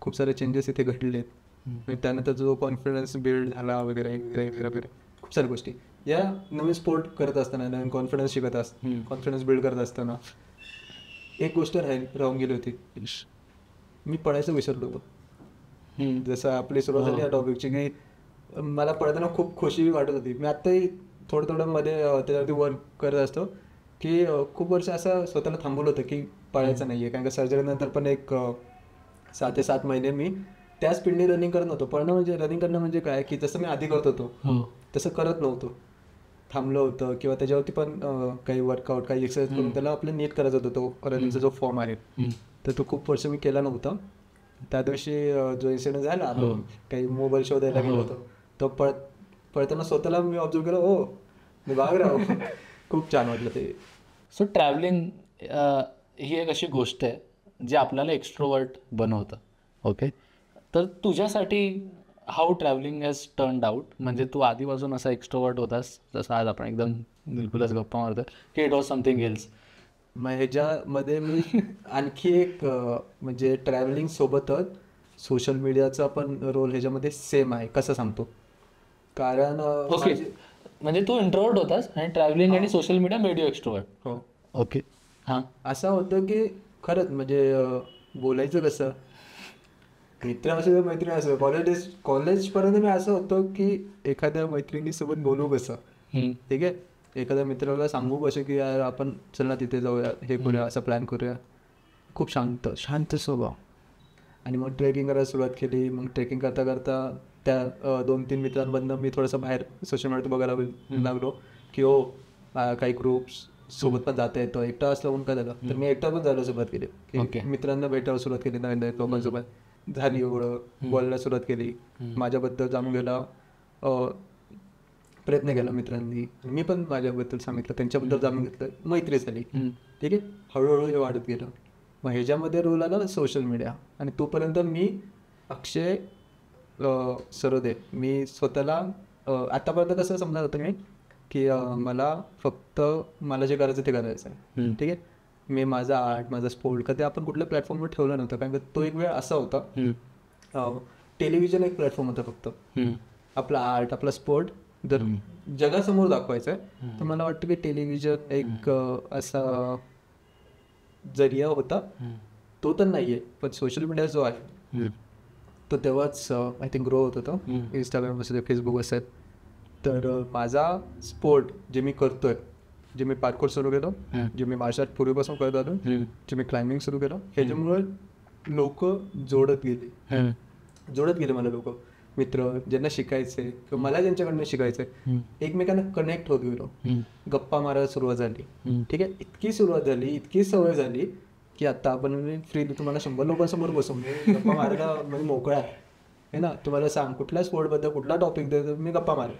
खूप सारे चेंजेस इथे घडले आहेत. त्यानंतर जो कॉन्फिडन्स बिल्ड झाला वगैरे वगैरे वगैरे खूप साऱ्या गोष्टी. या नवीन स्पोर्ट करत असताना, नवीन कॉन्फिडन्स शिकत कॉन्फिडन्स बिल्ड करत असताना एक गोष्ट राहून गेली होती, मी पळायचं विसरलो होतो. जसं आपली सुरुवात झाली या टॉपिकची की मला पळताना खूप खुशी वाटत होती. मी आत्ताही थोडं थोडं मध्ये त्याच्यावरती वर्क करत असतो की खूप वर्ष असं स्वतःला थांबवलं होतं की पळायचं नाही आहे, कारण का सर्जरी नंतर पण एक 6 ते 7 महिने मी त्याच स्पीडने रनिंग करत नव्हतो. पळणं म्हणजे रनिंग करणं म्हणजे काय की जसं मी आधी करत होतो तसं करत नव्हतो, थांबलं होतं किंवा त्याच्यावरती पण काही वर्कआउट काही एक्सरसाइज करून त्याला आपलं नीट करायचं होतं. तो रनिंगचा जो फॉर्म आहे तर तो खूप वर्ष मी केला नव्हता. त्या दिवशी जो इन्सिडेंट झाला, आपण काही मोबाईल शोधायला गेलो होतो, तो पळताना स्वतःला मी ऑब्झर्व केलं, हो मी भाग राहू. खूप छान वाटलं ते. सो ट्रॅव्हलिंग ही एक अशी गोष्ट आहे जी आपल्याला एक्स्ट्रोवर्ट बनवतं. ओके, तर तुझ्यासाठी how travelling has turned out, म्हणजे तू आधीपासून असा एक्स्ट्रोवर्ट होतास जसं आज आपण एकदम बिलकुलच गप्पा मारतो की इट वॉज समथिंग एल्स? मग ह्याच्यामध्ये मी आणखी एक म्हणजे ट्रॅव्हलिंग सोबतच सोशल मीडियाचा पण रोल ह्याच्यामध्ये सेम आहे. कसं सांगतो, कारण ओके, म्हणजे तू इंट्रोवर्ट होतास आणि ट्रॅव्हलिंग आणि social media made you extrovert. हो, ओके, हां. असं होतं की खरंच म्हणजे बोलायचं कसं, मित्र असो मैत्रिणी असो, कॉलेजपर्यंत मी असं होतं की एखाद्या मैत्रिणीसोबत बोलू कसं, ठीक आहे, एखाद्या मित्राला सांगू कसं की यार आपण चल ना तिथे जाऊया, हे करूया, असं प्लॅन करूया. खूप शांत स्वभाव. आणि मग ट्रेकिंग करायला सुरुवात केली. मग ट्रेकिंग करता करता त्या 2-3 मित्रांमधनं मी थोडंसं बाहेर सोशल मीडियात बघायला लागलो की हो काही ग्रुप्स सोबत पण जाता येतं. एकटा असलं म्हणून काय झालं तर मी एकटा पण जायला सुरुवात केली की मित्रांना भेटायला सुरुवात केली, नवीन नवीन लोकांसोबत झाली, एवढं बोलायला सुरुवात केली, माझ्याबद्दल जाणून घ्यायला प्रयत्न केला मित्रांनी, मी पण माझ्याबद्दल सांगितलं, त्यांच्याबद्दल जाणून घेतलं, मैत्री झाली. ठीक आहे, हळूहळू हे वाढत गेलं. मग ह्याच्यामध्ये रोल आला सोशल मीडिया. आणि तोपर्यंत मी अक्षय सरोदे, मी स्वतःला आतापर्यंत कसं समजत होतं मी की मला फक्त मला जे करायचं ते करायचं आहे. ठीक आहे, मी माझा आर्ट माझा स्पोर्ट कधी आपण कुठल्या प्लॅटफॉर्मवर ठेवला नव्हता, कारण तो एक वेळ असा होता, टेलिव्हिजन एक प्लॅटफॉर्म होता फक्त. आपला आर्ट आपला स्पोर्ट जर जगासमोर दाखवायचं आहे तर मला वाटतं की टेलिव्हिजन एक असा जरिया होता. तो तर नाही आहे, पण सोशल मीडिया जो आहे तो तेव्हाच आय थिंक ग्रो होत होता. इंस्टाग्राम असेल, फेसबुक असेल. तर माझा स्पोर्ट जे मी करतोय, जे मी पार्कोर सुरू केलं, जे मी मार्शल आर्ट पूर्वीपासून करत आलो, जे मी क्लाइम्बिंग सुरू केलं, ह्याच्यामुळे लोक जोडत गेले मला लोक, मित्र ज्यांना शिकायचे किंवा मला ज्यांच्याकडनं शिकायचंय, एकमेकांना कनेक्ट होत गेलो, गप्पा मारायला सुरुवात झाली. ठीक आहे, इतकी सुरुवात झाली, इतकी सवय झाली की आता आपण फ्री तुम्हाला 100 लोकांसमोर बसून गप्पा मारायला म्हणजे मोकळा आहे ना. तुम्हाला सांग कुठल्या स्पोर्टबद्दल कुठला टॉपिक द्यायचा, मी गप्पा मारेल.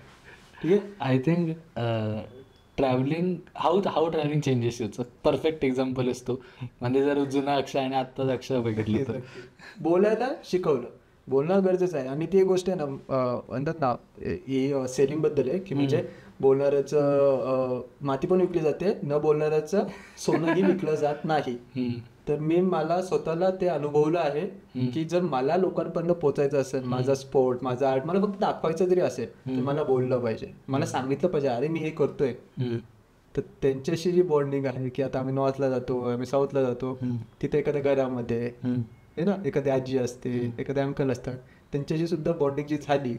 ठीक आहे, I think travelling how travelling changes युचं परफेक्ट एक्झाम्पल असतो. म्हणजे जर जुना अक्षय आणि आत्ताच अक्षय बघितलं तर बोलायला शिकवलं, बोलणं गरजेचं आहे. आणि ती एक गोष्ट आहे ना, म्हणतात ना, ही सेलिंगबद्दल आहे की म्हणजे बोलणाऱ्याचं माती पण विकली जाते, न बोलणाऱ्याचं सोनंही विकलं जात नाही. तर मला स्वतःला ते अनुभवलं आहे की जर मला लोकांपर्यंत पोचायचं असेल, माझा स्पोर्ट माझा आर्ट मला फक्त दाखवायचं जरी असेल तर मला बोललं पाहिजे, मला सांगितलं पाहिजे अरे मी हे करतोय. तर त्यांच्याशी जी बॉन्डिंग आहे की आता आम्ही नॉर्थला जातो, आम्ही साऊथला जातो, तिथे एखाद्या घरामध्ये ना एखादी आजी असते, एखादे अंकल असतात, त्यांच्याशी सुद्धा बॉन्डिंग जी झाली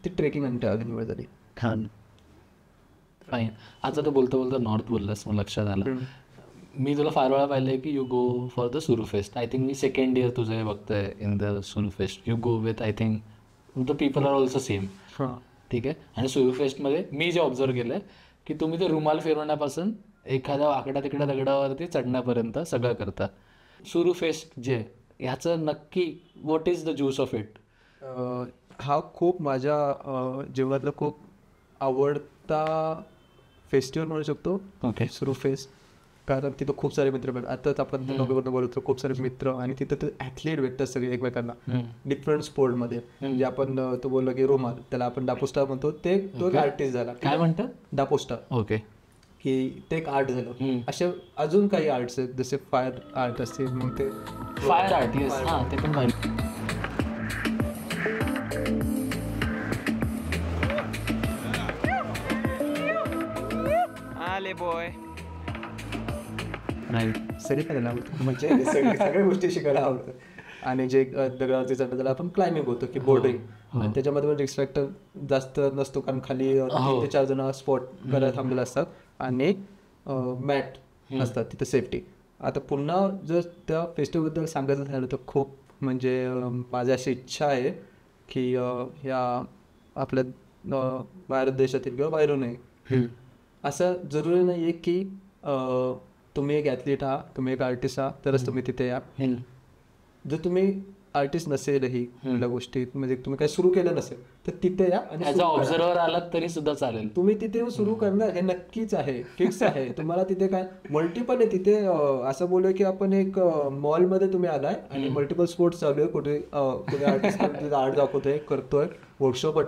ती ट्रेकिंग आणि ट्रॅव्हलिंगमुळे झाली. फाईन. आता तर बोलता नॉर्थ बोललास, मला लक्षात आलं. मी तुला फार वेळा पाहिलं आहे की यू गो फॉर द सुरू फेस्ट. आय थिंक मी सेकंड इयर तुझं हे बघतोय इन द सुरू fest. You go with I think the people are also same. ठीक आहे, आणि सुरू फेस्टमध्ये मी जे ऑब्झर्व केलं आहे की तुम्ही ते रुमाल फिरवण्यापासून एखाद्या वाकड्या तिकड्या दगडावरती चढण्यापर्यंत सगळं करता. सुरू फेस्ट जे ह्याचं नक्की what is the juice of it? हा खूप माझ्या जीवनातला खूप आवडता फेस्टिवल म्हणू शकतो. ओके, सुरू फेस्ट. कारण तिथं खूप सारे मित्र भेटतात. आताच आपण नोव्हेंबरनं बोलतो, खूप सारे मित्र, आणि तिथं ॲथलीट भेटतात सगळे एकमेकांना डिफरंट स्पोर्टमध्ये. म्हणजे आपण तो बोललो की रुमाल, त्याला आपण डापोस्टा म्हणतो, तो एक आर्टिस्ट झाला. काय म्हणतात? डापोस्टा. ओके, की ते एक आर्ट झालं. असे अजून काही आर्ट्स आहेत जसे फायर आर्ट असतील, मग ते फायर आर्ट. येस, हां, ते पण पाहिजे. आले बॉय. राईट. सगळी करायला आवडतं, म्हणजे सगळ्या गोष्टी शिकायला आवडतात. आणि जे दगडावरती चढलं त्याला आपण क्लाइम्बिंग होतो की बोर्डिंग. आणि त्याच्यामध्ये पण रिस्क फॅक्टर जास्त नसतो कारण खाली 3 ते 4 जण स्पॉट करायला थांबलेले असतात आणि मॅट असतात तिथे सेफ्टी. आता पुन्हा जर त्या फेस्टिवलबद्दल सांगायचं झालं तर खूप म्हणजे माझी अशी इच्छा आहे की ह्या आपल्या भारत देशातील किंवा बाहेरूनही असं जरुरी नाही आहे की तुम्ही एक ॲथलीट आहात, तुम्ही एक आर्टिस्ट आहात तरच तुम्ही तिथे या. जर तुम्ही आर्टिस्ट नसेलही कुठल्या गोष्टीत म्हणजे तुम्ही काही सुरू केलं नसेल तर तिथे या आणि ॲज अ ऑब्झर्वर आलात तरी सुद्धा चालेल. तुम्ही तिथे सुरू करणार हे नक्कीच आहे, फिक्स आहे. तुम्हाला तिथे काय मल्टिपल आहे तिथे. असं बोलूया की आपण एक मॉलमध्ये तुम्ही आलाय आणि मल्टिपल स्पोर्ट्स चालू आहे. कुठे कुठे आर्टिस्ट आर्ट दाखवतोय, करतोय, वर्कशॉप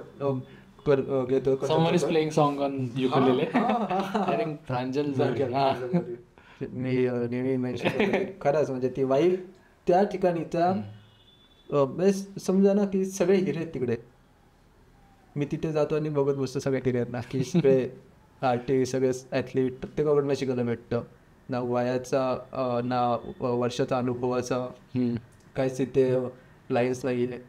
घेतोय. Someone is playing song on ukulele. I think प्रांजल मी नेहमी mention करतो. खरंच म्हणजे ती वाईब त्या ठिकाणी त्या समजा ना की सगळे हिरे आहेत तिकडे. मी तिथे जातो आणि बघत बसतो सगळ्या हिऱ्यांना की सगळे आर्टिस्ट, सगळे ॲथलीट प्रत्येकाकडनं शिकायला भेटतं. ना वयाचा ना वर्षाचा अनुभवाचा काहीच तिथे लाईन्स नाही आहे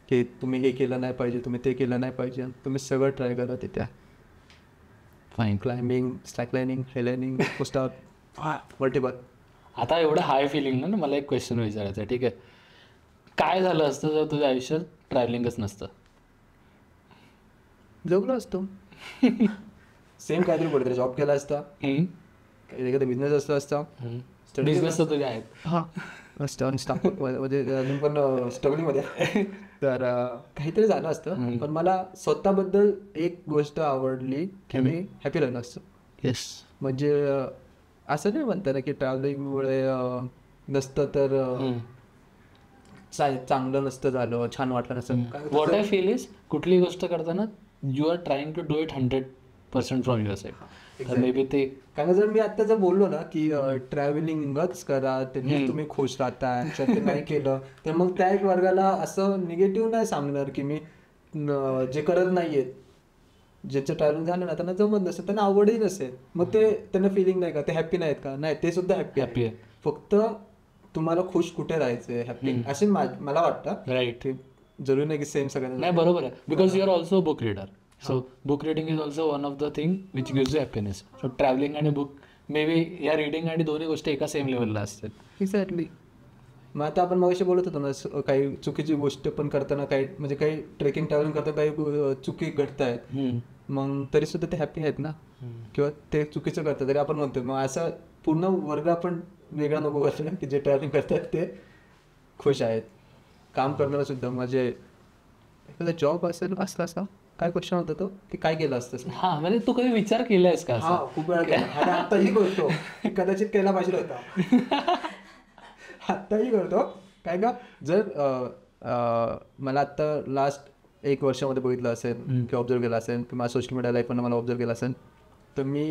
की तुम्ही हे केलं नाही पाहिजे, तुम्ही ते केलं नाही पाहिजे. तुम्ही सगळं ट्राय करा तिथे. Fine. Climbing, sliding, highlining, poster, multiple. आता एवढं हाय फिलिंग ना मला एक क्वेश्चन विचारायचं आहे. ठीक आहे, काय झालं असतं जर तुझ्या आयुष्यात ट्रॅव्हलिंगच नसतं? जगलो असतो सेम काहीतरी कुठेतरी जॉब केला असता, एखादा बिझनेस असता. बिझनेस तर तुझे आहेत. हां असतं म्हणजे अजून पण स्ट्रगलिंगमध्ये. तर काहीतरी झालं असतं. पण मला स्वतःबद्दल एक गोष्ट आवडली की मी हॅपी राहिलो असतो. येस. म्हणजे असं नाही म्हणतं ना की ट्रॅव्हलिंगमुळे नसतं तर चांगलं नसतं झालं, छान वाटलं नसतं. व्हॉट आय फील इज कुठली गोष्ट करताना you are trying to do it 100% from your side. तर मे बी ते कारण जर मी आता जर बोललो ना की ट्रॅव्हलिंगच करा त्यांनी तुम्ही खुश राहता, ते नाही केलं तर मग त्या एक वर्गाला असं निगेटिव्ह नाही सांगणार की मी जे करत नाहीयेत, ज्याचं ट्रॅव्हलिंग झालं ना त्यांना जमत नसेल, त्यांना आवडही नसेल, मग ते त्यांना फिलिंग नाही का, ते हॅप्पी नाहीत का? नाही, ते सुद्धा हॅप्पी आहे. फक्त तुम्हाला खुश कुठे राहायचंय, हॅप्पी असे मला वाटतं. राईट. जरुरी नाही की सेम सगळ्यांना. नाही, बरोबर आहे. Because you are also book reader. So book reading is also one of the thing which gives you happiness. So travelling आणि बुक मे बी या रिडिंग आणि दोन्ही गोष्टी एका सेम लेवलला असतात. एक्झॅक्टली. मग आता आपण मगाशी बोलत होतो ना काही चुकीची गोष्ट पण करताना, काही म्हणजे काही ट्रेकिंग ट्रॅव्हलिंग करताना काही चुकी घडत आहेत, मग तरी सुद्धा ते हॅप्पी आहेत ना, किंवा ते चुकीचं करतात तरी आपण म्हणतो. मग असं पूर्ण वर्ग आपण वेगळा नको करतो की जे ट्रॅव्हलिंग करतात ते खुश आहेत. काम करणारा सुद्धा म्हणजे एखादा जॉब असेल असला असा. काय क्वेश्चन होता तो की काय केलं असतं? हा म्हणजे तू कधी विचार केलायस का? हा, खूप वेळा केला. आणि आताही करतो. कदाचित केला पाहिजे होता. आत्ताही करतो. काय का जर मला आत्ता लास्ट 1 वर्षामध्ये बघितलं असेल किंवा ऑब्झर्व केलं असेल किंवा सोशल मीडिया लाईफमध्ये मला ऑब्झर्व केलं असेल तर मी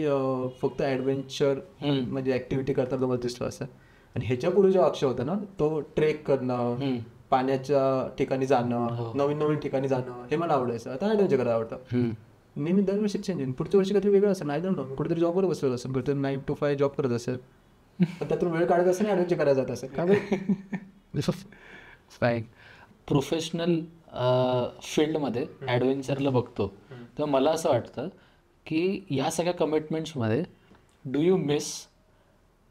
फक्त ॲडव्हेंचर म्हणजे ॲक्टिव्हिटी करताना मला दिसलो असेल. आणि ह्याच्यापूर्वी जो अक्षय होता ना तो ट्रेक करणं, पाण्याच्या ठिकाणी जाणं, नवीन नवीन ठिकाणी जाणं हे मला आवडायचं. आता ॲडव्हेंचर करायला आवडतं. मी दरवर्षी चेंज पुढच्या वर्षी काहीतरी वेगळं असेल, नाही जाणं कुठेतरी जॉबवर बसलेलं असेल, कुठेतरी 9 to 5 जॉब करत असेल, पण त्यातून वेळ काढत असेल आणि ॲडव्हेंचर करायला जात असेल. काय प्रोफेशनल फील्डमध्ये ॲडव्हेंचरला बघतो तर मला असं वाटतं की या सगळ्या कमिटमेंट्समध्ये do you miss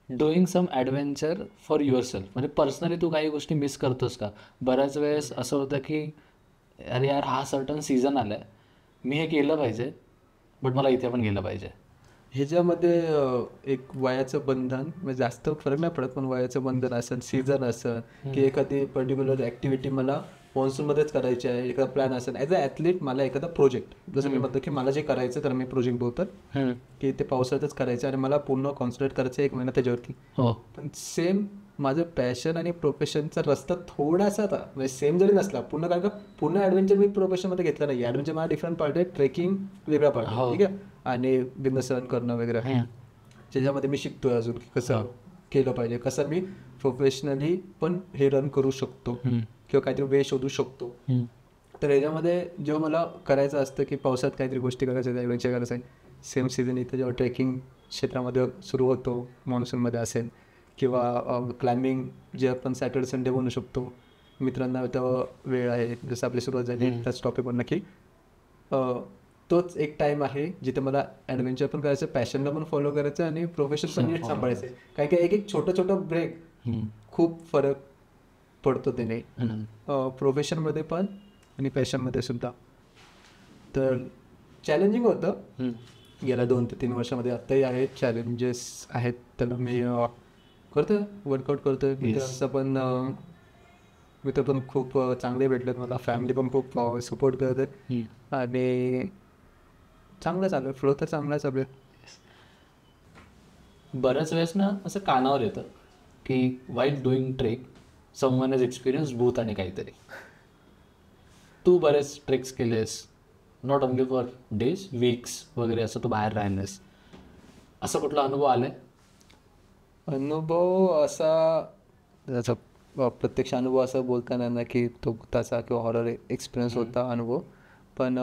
doing some adventure for yourself? म्हणजे पर्सनली तू काही गोष्टी मिस करतोस का? बऱ्याच वेळेस असं होतं की अरे यार हा सर्टन सीझन आला आहे, मी हे केलं पाहिजे बट मला इथे पण गेलं पाहिजे. ह्याच्यामध्ये एक वयाचं बंधन म्हणजे जास्त फरक नाही पडत, पण वयाचं बंधन असेल, सीझन असेल की एखादी पर्टिक्युलर ॲक्टिव्हिटी मला मॉन्सूनमध्येच करायची आहे, एखादा प्लॅन असेल. ॲज अ ॲथलीट मला एखादा प्रोजेक्ट, जसं मी म्हणतो की मला जे करायचं तर मी प्रोजेक्ट बोलतात की ते पावसाळ्यातच करायचं आणि मला पूर्ण कॉन्सन्ट्रेट करायचं 1 महिना त्याच्यावरती. पण सेम माझं पॅशन आणि प्रोफेशनचा रस्ता थोडासा आता म्हणजे सेम जरी नसला पूर्ण, कारण का पूर्ण ॲडव्हेंचर मी प्रोफेशनमध्ये घेतलं नाही. ॲडव्हेंचर माझा डिफरंट पार्ट आहे, ट्रेकिंग वेगळा पार्ट आहे, ठीक आहे, आणि बिझनेस रन करणं वगैरे, ज्याच्यामध्ये मी शिकतोय अजून की कसं केलं पाहिजे, कसं मी प्रोफेशनली पण हे रन करू शकतो किंवा काहीतरी वे शोधू शकतो. तर याच्यामध्ये जेव्हा मला करायचं असतं की पावसात काहीतरी गोष्टी करायच्या आहेत, ॲडव्हेंचर करायचं आहे, सेम सीझन इथं जेव्हा ट्रेकिंग क्षेत्रामध्ये सुरू होतो, मॉन्सूनमध्ये असेल किंवा क्लाइम्बिंग जे आपण सॅटर्डे संडे बनवू शकतो मित्रांना तेव्हा वेळ आहे, जसं आपली सुरुवात झाली त्याच टॉपिकवर नक्की. तोच एक टाइम आहे जिथे मला ॲडव्हेंचर पण करायचं, पॅशनला पण फॉलो करायचं आणि प्रोफेशन पण नीट सांभाळायचं. काय काय एक छोटं छोटं ब्रेक खूप फरक पडतो त्याने, प्रोफेशनमध्ये पण आणि पॅशनमध्ये सुद्धा. तर चॅलेंजिंग होतं गेल्या 2 ते 3 वर्षामध्ये. आत्ताही आहे चॅलेंजेस आहेत, त्याला मी करतो, वर्कआउट करतो. मित्र पण खूप चांगले भेटलेत मला, फॅमिली पण खूप सपोर्ट करते आणि चांगलं चालू आहे, फ्लो तर चांगला चालू आहे. बऱ्याच वेळेस ना असं कानावर येतं की वाईट doing trek someone has experience both आणि काहीतरी. तू बरेच ट्रेक्स केलेस, not only for days, weeks वगैरे, असं तू बाहेर राहिलेस. असं कुठला अनुभव आलाय? अनुभव असा त्याचा प्रत्यक्ष अनुभव असं बोलताना ना की तो भूताचा किंवा हॉरर एक्सपिरियन्स होता अनुभव, पण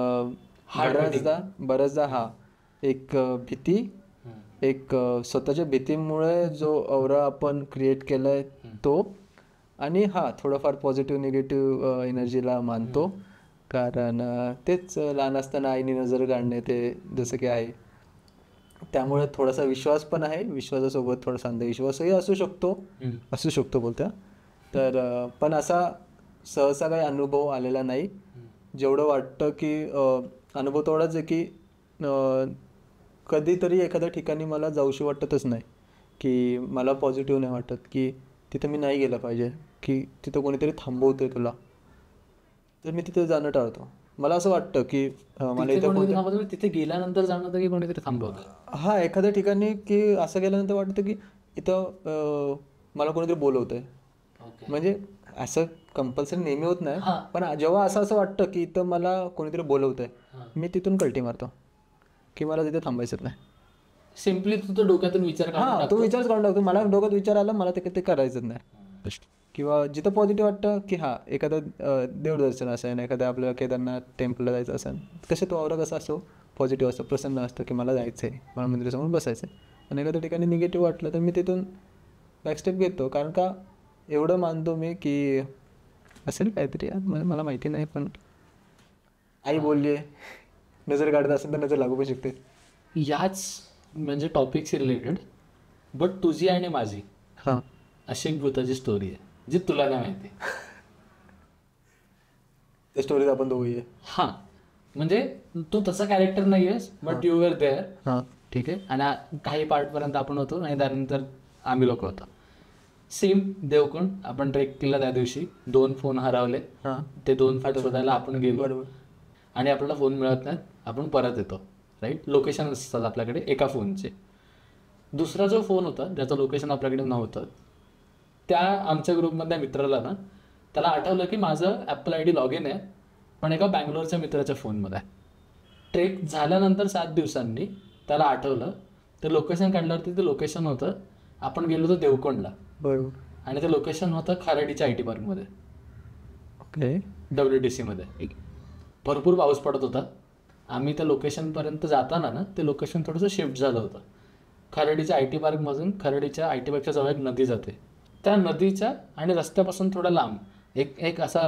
बऱ्याचदा हा एक भीती, एक स्वतःच्या भीतीमुळे जो औरा आपण क्रिएट केलाय तो, आणि हा थोडंफार पॉझिटिव्ह निगेटिव्ह एनर्जीला मानतो. कारण तेच लहान असताना आईने नजर काढणे ते जसं की आहे, त्यामुळे थोडासा विश्वास पण आहे. विश्वासासोबत थोडासा अंधविश्वासही असू शकतो बोलत्या. तर पण असा सहसा काही अनुभव आलेला नाही. जेवढं वाटतं की अनुभव तेवढाच आहे की कधीतरी एखाद्या ठिकाणी मला जाऊशी वाटतच नाही, की मला पॉझिटिव्ह नाही वाटत की तिथं मी नाही गेलं पाहिजे, की तिथं कोणीतरी थांबवतंय तुला, तर मी तिथे जाणं टाळतो. मला असं वाटतं की मला इथं तिथे गेल्यानंतर जाणवतं की कोणीतरी थांबवतं. हा, एखाद्या ठिकाणी की असं गेल्यानंतर वाटतं की इथं मला कोणीतरी बोलवतंय. म्हणजे असं कंपल्सरी नेहमी होत नाही, पण जेव्हा असं वाटतं की इथं मला कोणीतरी बोलवतंय, मी तिथून कल्टी मारतो की मला तिथे थांबायचं नाही. सिम्पली तू तो डोक्यातून विचार तो विचारच काढून टाकतो. मला डोक्यात विचार आला, मला ते करायचंच नाही. किंवा जिथं पॉझिटिव्ह वाटतं की एखादं देवदर्शन असेल, एखाद्या आपल्याला केदारनाथ टेम्पलला जायचं असेल, कसे तो औरा कसा असतो, पॉझिटिव्ह असतो, प्रसन्न असतं की मला जायचं आहे, मला मंदिरासमोर बसायचं आहे. आणि एखाद्या ठिकाणी निगेटिव्ह वाटलं तर मी तिथून बॅकस्टेप घेतो. कारण का एवढं मानतो मी की असेल काहीतरी, मला माहिती नाही, पण आई बोलली आहे, नजर काढत असेल तर नजर लागू पण शकते. याच म्हणजे टॉपिकशी रिलेटेड, बट तुझी आणि माझी अशी एक भूताची स्टोरी आहे जी तुला नाही माहिती. त्या स्टोरीत आपण दोघंही आहे. हां, म्हणजे तू तसा कॅरेक्टर नाही आहेस, बट यू वर देअर. ठीक आहे. आणि काही पार्टपर्यंत आपण होतो आणि त्यानंतर आम्ही लोक होतो. सेम देवकुंड, आपण ट्रेक केला त्या दिवशी, 2 फोन हरवले. ते 2 फोन शोधायला आपण गेलो आणि आपल्याला फोन मिळत नाहीत, आपण परत येतो. राईट, लोकेशन असतात आपल्याकडे एका फोनचे. दुसरा जो फोन होता ज्याचं लोकेशन आपल्याकडे नव्हतं, त्या आमच्या ग्रुपमधल्या मित्राला ना, त्याला आठवलं की माझं ॲपल ID लॉग इन आहे, पण एका बँगलोरच्या मित्राच्या फोनमध्ये आहे. ट्रेक झाल्यानंतर 7 दिवसांनी त्याला आठवलं, ते लोकेशन काढल्यावरती ते लोकेशन होतं, आपण गेलो होतो देवकोंडला. बरोबर. आणि ते लोकेशन होतं खराडीच्या IT पार्कमध्ये. ओके. WTC मध्ये. भरपूर पाऊस पडत होता. आम्ही त्या लोकेशनपर्यंत जाताना ना, ते लोकेशन थोडंसं शिफ्ट झालं होतं. खराडीच्या IT पार्कमधून खराडीच्या IT पार्कच्या जवळ एक नदी जाते. त्या नदीच्या आणि रस्त्यापासून थोडं लांब एक असा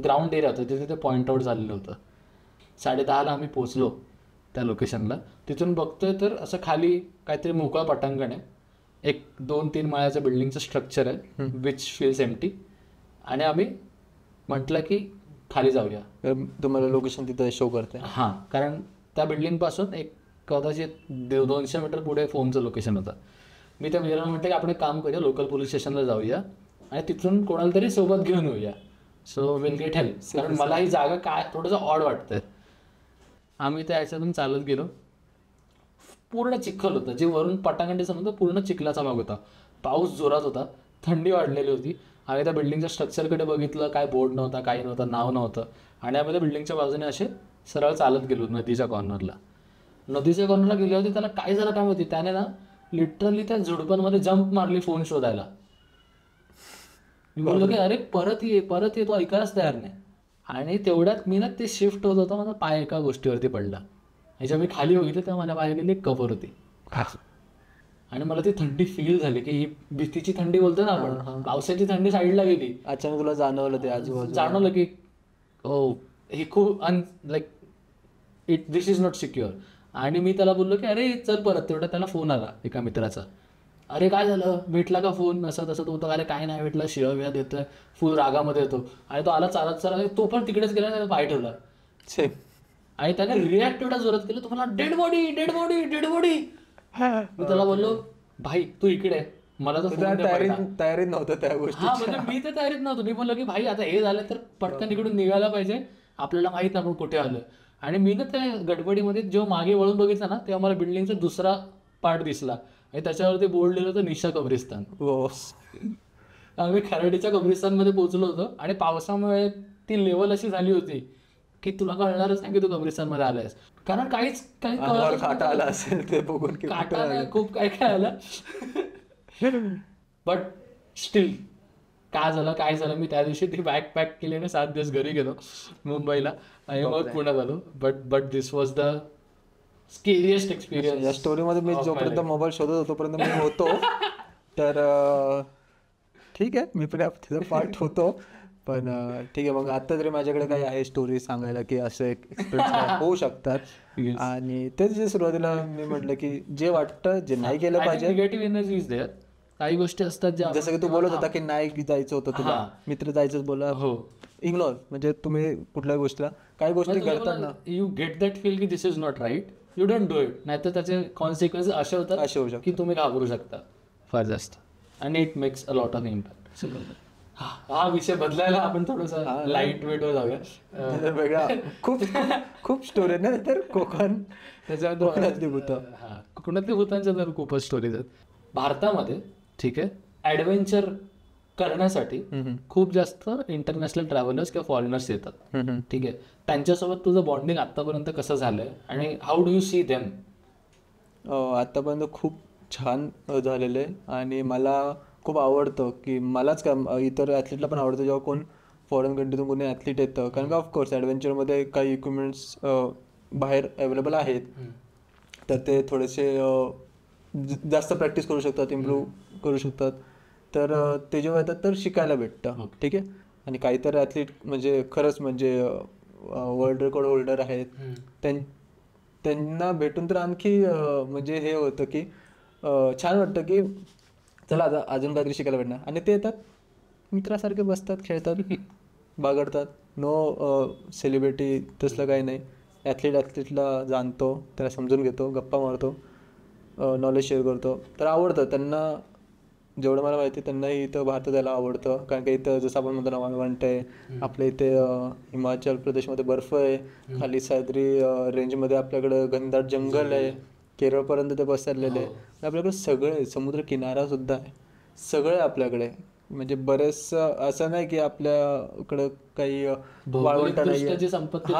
ग्राउंड एरिया होता, तिथे ते पॉईंट आउट झालेलं होतं. 10:30ला आम्ही पोचलो त्या लोकेशनला. तिथून बघतोय तर असं खाली काहीतरी मोकळं पटांगण आहे, एक 2-3 माळ्याचं बिल्डिंगचं स्ट्रक्चर आहे, विच फील्स एम्प्टी. आणि आम्ही म्हटलं की खाली जाऊया. तुम्हाला लोकेशन तिथं शो करते. हां, कारण त्या बिल्डिंगपासून एक कदाचित 200 मीटर पुढे फोनचं लोकेशन होतं. मी त्या मित्रांना म्हटलं की आपण एक काम करूया, लोकल पोलीस स्टेशनला जाऊया आणि तिथून कोणाला तरी सोबत घेऊन येऊया, सो विल गेट हेल्प. कारण मला ही जागा काय थोडंसं ऑड वाटतंय. आम्ही त्या याच्यातून चालत गेलो. पूर्ण चिखल होतं, जे वरून पटांगण दिसत होतं पूर्ण चिखलाचा भाग होता. पाऊस जोरात होता, थंडी वाढलेली होती. आम्ही त्या बिल्डिंगच्या स्ट्रक्चरकडे बघितलं, काय बोर्ड नव्हता, काही नव्हतं, नाव नव्हतं. आणि आम्ही त्या बिल्डिंगच्या बाजूने असे सरळ चालत गेलो नदीच्या कॉर्नरला. नदीच्या कॉर्नरला गेल्यावरती त्याला काय झालं काय माहिती, त्याने ना लिटरली त्या झुडपांमध्ये जंप मारली फोन शोधायला. मी बोललो की अरे परत ये, तो ऐकायलाच तयार नाही. आणि तेवढ्यात मी ना ते शिफ्ट होत होता, माझा पाय एका गोष्टीवरती पडला. ह्याच्या मी खाली बघितलं तेव्हा माझ्या पायाखाली एक कवर होती. आणि मला ती थंडी फील झाली की ही भीतीची थंडी बोलतो ना आपण, पावसाची थंडी साईडला गेली. अचानक तुला जाणवलं ते आजूबाजू जाणवलं की हो ही खूप like this is not secure. आणि मी त्याला बोललो की अरे चल परत. तेवढा त्याला फोन आला एका मित्राचा, अरे काय झालं, भेटला का फोन, असं तसं. तो होतं अरे काय नाही भेटलं, शिळव्या देतोय, फुल रागामध्ये येतो. आणि तो आला चालत चालत, तो पण तिकडेच गेला, त्याला पाय ठेवला. सेम. आणि त्याने रिॲक्ट एवढा जोरात केलं, तुम्हाला dead body dead body dead body. मी त्याला बोललो भाई तू इकडे, मला तर phone दे पहिला. तयारीत नव्हतं त्या गोष्टी. हा म्हणजे मी तर तयारीत नव्हतो. मी बोललो की भाई आता हे झालं तर पटकन इकडून निघायला पाहिजे, आपल्याला माहित नाही आपण कुठे आलं. आणि मी ना त्या गडबडीमध्ये जेव्हा मागे वळून बघितलं ना, तेव्हा मला बिल्डिंगचा दुसरा पार्ट दिसला आणि त्याच्यावरती बोर्ड लिहिलं होतं निशा कब्रिस्तान. हो. आम्ही खराडीच्या कब्रिस्तानमध्ये पोहोचलो होतो आणि पावसामुळे ती लेवल अशी झाली होती की तुला कळणारच नाही की तू कब्रिस्तानमध्ये आलायस, कारण काही अंगावर काटा आला असेल ते बघून की काटा नाही, खूप काय काय आलं. बट स्टील काय झालं मी त्या दिवशी ती बॅग पॅक केली आणि 7 दिवस घरी गेलो मुंबईला आणि मग पुण्यात आलो. But this was the scariest experience. या स्टोरीमध्ये मी जोपर्यंत मोबाईल शोधत होतो तोपर्यंत मी होतो. तर ठीक आहे, मी पण तिचा पार्ट होतो. पण ठीक आहे, मग आता तरी माझ्याकडे काही आहे स्टोरी सांगायला की असे एक्सपिरियन्स होऊ शकतात. आणि तेच जे सुरुवातीला मी म्हटलं की जे वाटतं जे नाही केलं पाहिजे, निगेटिव्ह एनर्जी इज देअर. काही गोष्टी असतात ज्या जसं की तू बोलत होता की नाही जायचं होतं तुला, मित्र जायचंच बोला, हो इग्नोर. म्हणजे तुम्ही कुठल्या गोष्टीला काही गोष्टी घडतात ना, यू गेट दॅट फील की this is not right, you don't do it. नाहीतर त्याचे कॉन्सिक्वेन्स असे होतात असे होऊ शकतात की तुम्ही घाबरू शकता फार जास्त. आणि it makes a lot of impact. हा विषय बदलायला आपण थोडंसं लाईट वेटवर जाऊया. वेगळा खूप खूप स्टोरी ना तर कोकण, त्याच्यामध्ये कोकणातल्या भूतांच्या तर खूपच स्टोरीज आहेत. भारतामध्ये ठीक आहे ॲडव्हेंचर करण्यासाठी खूप जास्त इंटरनॅशनल ट्रॅव्हलर्स किंवा फॉरेनर्स येतात. ठीक आहे, त्यांच्यासोबत तुझं बॉन्डिंग आतापर्यंत कसं झालंय आणि how do you see them? आतापर्यंत खूप छान झालेलं आहे आणि मला खूप आवडतं की मलाच का इतर ॲथलीटला पण आवडतं जेव्हा कोण फॉरेन कंट्रीतून कोणी ॲथलीट येतं. कारण का ऑफकोर्स ॲडव्हेंचरमध्ये काही इक्विपमेंट्स बाहेर अवेलेबल आहेत, तर ते थोडेसे जास्त प्रॅक्टिस करू शकतात, इम्प्रूव्ह करू शकतात. तर ते जेव्हा येतात तर शिकायला भेटतं. ठीक आहे, आणि काहीतरी ॲथलीट म्हणजे खरंच म्हणजे वर्ल्ड रेकॉर्ड होल्डर आहेत, त्यांना भेटून तर आणखी म्हणजे हे होतं की छान वाटतं की चला आता अजून काहीतरी शिकायला भेटणार. आणि ते येतात मित्रासारखे बसतात, खेळतात, बागडतात. नो सेलिब्रिटी तसलं काही नाही. ॲथलीटला जाणतो, त्याला समजून घेतो, गप्पा मारतो, नॉलेज शेअर करतो. तर आवडतं त्यांना, जेवढं मला माहिती त्यांनाही इथं भारतात यायला आवडतं. कारण की इथं जसं आपण म्हणतो ना वाळवंट आहे, आपल्या इथे हिमाचल प्रदेशमध्ये बर्फ आहे, खाली सह्याद्री रेंजमध्ये आपल्याकडं घनदाट जंगल आहे, केरळपर्यंत ते पसरलेले आहे. आपल्याकडे सगळे समुद्रकिनारासुद्धा आहे, सगळं आहे आपल्याकडे. म्हणजे बरेच असं नाही की आपल्याकडं काही वाळवंट नाही, संपत्ती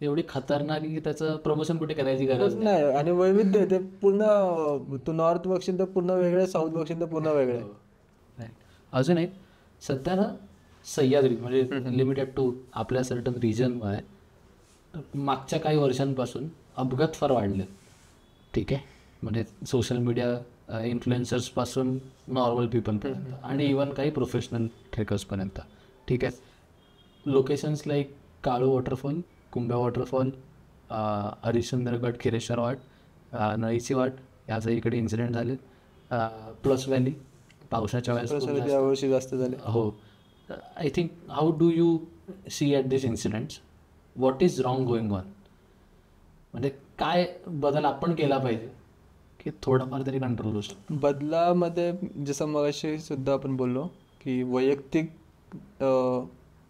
एवढी खतरनाक की त्याचं प्रमोशन कुठे करायची गरज नाही. आणि वैविध्य ते पूर्ण, तू नॉर्थ बघशील तर पूर्ण वेगळे, साऊथ बघशील तर पूर्ण वेगळे. अजून एक सध्या ना सह्याद्री म्हणजे लिमिटेड टू आपल्या सर्टन रिजनमध्ये मागच्या काही वर्षांपासून अपघात फार वाढले. ठीक आहे, म्हणजे सोशल मीडिया इन्फ्लुएन्सर्सपासून नॉर्मल पीपलपर्यंत आणि इवन काही प्रोफेशनल ट्रेकर्सपर्यंत. ठीक आहे, लोकेशन्स लाईक काळू वॉटरफॉल, कुंभ्या वॉटरफॉल, हरिश्चंद्रगड, खिरेश्वर वाट, नळीची वाट याचा इकडे इन्सिडेंट झाले. प्लस व्हॅली पावसाच्या वेळेस यावर्षी जास्त झाले. हो, I think how do you see at this incidents? What is wrong going on? म्हणजे काय बदल आपण केला पाहिजे की थोडंफार तरी कंट्रोल होऊ शकतो? बदलामध्ये जसं मगाशी सुद्धा आपण बोललो की वैयक्तिक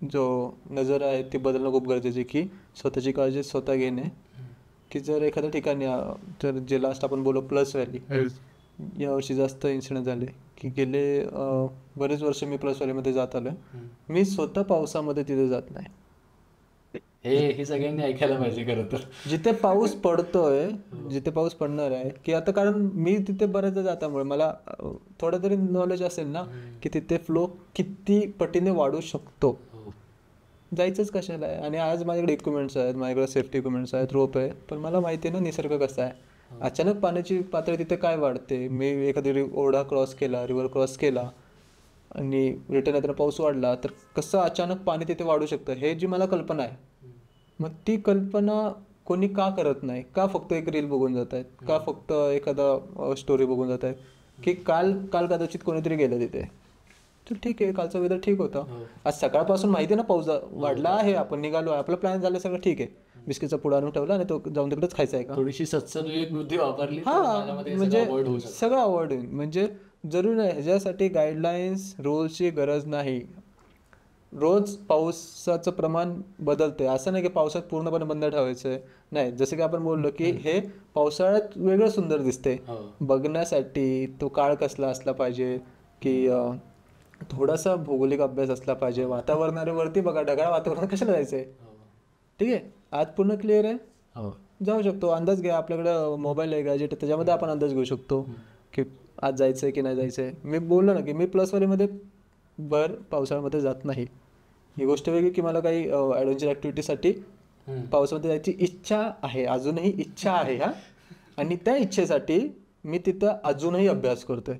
जो नजर आहे ती बदलणं खूप गरजेचं आहे. की स्वतःची काळजी स्वतः घेणे. की जर एखाद्या ठिकाणी तर जे लास्ट आपण बोललो प्लस व्हॅली, यावर्षी जास्त इन्सिडेंट झाले की गेले बरेच वर्ष मी प्लस व्हॅलीमध्ये जात आलो आहे. मी स्वतः पावसामध्ये तिथे जात नाही. हे सगळ्यांनी ऐकायला पाहिजे खरं तर. जिथे पाऊस पडतोय, जिथे पाऊस पडणार आहे की आता, कारण मी तिथे बऱ्याचदा जातामुळे मला थोडं तरी नॉलेज असेल ना की तिथे फ्लो किती पटीने वाढू शकतो. जायचंच कशाला आहे? आणि आज माझ्याकडे इक्विपमेंट्स आहेत, माझ्याकडे सेफ्टी इक्विपमेंट्स आहेत, रोप आहे, पण मला माहिती आहे ना निसर्ग कसा आहे. अचानक पाण्याची पातळी तिथे काय वाढते, मी एखादी ओढा क्रॉस केला, रिव्हर क्रॉस केला आणि रिटर्न येताना पाऊस वाढला तर कसं अचानक पाणी तिथे वाढू शकतं, हे जी मला कल्पना आहे. मग ती कल्पना कोणी का करत नाही, का फक्त एक रील बघून जात आहेत, का फक्त एखादा स्टोरी बघून जात आहेत, की काल कदाचित कोणीतरी गेलं तिथे, तर ठीक आहे कालचा वेदर ठीक होता, आज सकाळपासून माहिती आहे ना पाऊस वाढला आहे, आपण निघालो आहे, आपलं प्लॅन झालं सगळं ठीक आहे, बिस्किटचा पुडा आणून ठेवला आणि तो जाऊन तिकडेच खायचा आहे का. थोडीशी सत्सविवेक बुद्धी वापरली तर हा माझ्यामध्ये हे म्हणजे सगळं avoid होऊ शकतं. सगळं अवॉइड होईल. म्हणजे जरुरी नाही ह्याच्यासाठी गाईडलाईन्स रूल्सची गरज नाही. रोज पावसाचं प्रमाण बदलते, असं नाही की पावसात पूर्णपणे बंद ठेवायचं आहे, नाही. जसं की आपण बोललो की हे पावसाळ्यात वेगळं सुंदर दिसते हो. बघण्यासाठी, तो काळ कसला असला पाहिजे, की थोडासा भौगोलिक अभ्यास असला पाहिजे, वातावरणावरती बघा, ढगाळ वातावरण कशाला जायचंय, ठीक आहे, आज पूर्ण क्लिअर आहे, हो. जाऊ शकतो, अंदाज घ्या, आपल्याकडं मोबाईल आहे, गॅजेट आहे, त्याच्यामध्ये आपण अंदाज घेऊ शकतो की आज जायचं आहे की नाही जायचं आहे. मी बोललो ना की मी प्लसवालीमध्ये भर पावसाळ्यामध्ये जात नाही. ही गोष्ट वेगळी की मला काही ॲडव्हेंचर ॲक्टिव्हिटीसाठी पावसामध्ये जायची इच्छा आहे, अजूनही इच्छा आहे हा, आणि त्या इच्छेसाठी मी तिथं अजूनही अभ्यास करतोय,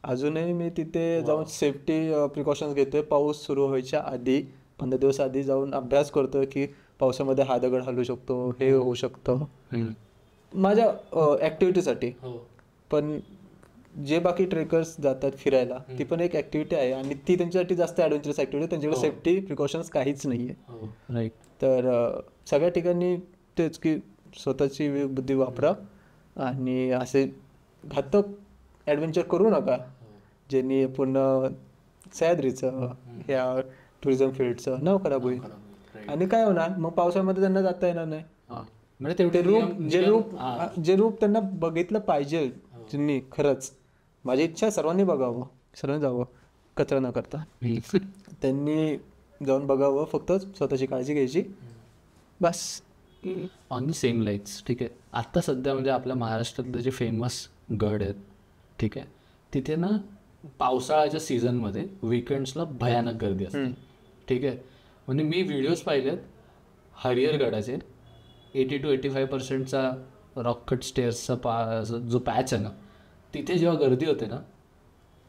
अजूनही मी तिथे जाऊन सेफ्टी प्रिकॉशन्स घेतोय. पाऊस सुरू व्हायच्या आधी 15 दिवस आधी जाऊन अभ्यास करतोय की पावसामध्ये हा दगड हलू शकतो, हे होऊ शकतं माझ्या ॲक्टिव्हिटीसाठी. पण जे बाकी ट्रेकर्स जातात फिरायला, ती पण एक ॲक्टिव्हिटी आहे आणि ती त्यांच्यासाठी जास्त ॲडव्हेंचरस ॲक्टिव्हिटी, त्यांच्याकडे सेफ्टी प्रिकॉशन्स काहीच नाही आहे. राईट. तर सगळ्या ठिकाणी तेच की स्वतःची बुद्धी वापरा आणि असे घातक ॲडव्हेंचर करू नका ज्यांनी पूर्ण सह्याद्रीचं ह्या टुरिझम फील्डचं नाव खराब होईल. आणि काय होणार मग पावसाळ्यामध्ये त्यांना जाता येणार नाही. म्हणजे ते जे रूप त्यांना बघितलं पाहिजे त्यांनी, खरंच माझी इच्छा सर्वांनी बघावं, सर्वांनी जावं कचरा न करता, त्यांनी जाऊन बघावं, फक्त स्वतःची काळजी घ्यायची बस. ऑन द सेम लाईन्स, ठीक आहे, आत्ता सध्या म्हणजे आपल्या महाराष्ट्रातले जे फेमस गड आहेत, ठीक आहे, तिथे ना पावसाळ्याच्या सीझनमध्ये वीकेंड्सला भयानक गर्दी असते, ठीक आहे. म्हणजे मी व्हिडिओज पाहिलेत हरिहर गडाचे, 80 to 85% रॉककट स्टेअर्सचा जो पॅच आहे ना, तिथे जेव्हा गर्दी होते ना,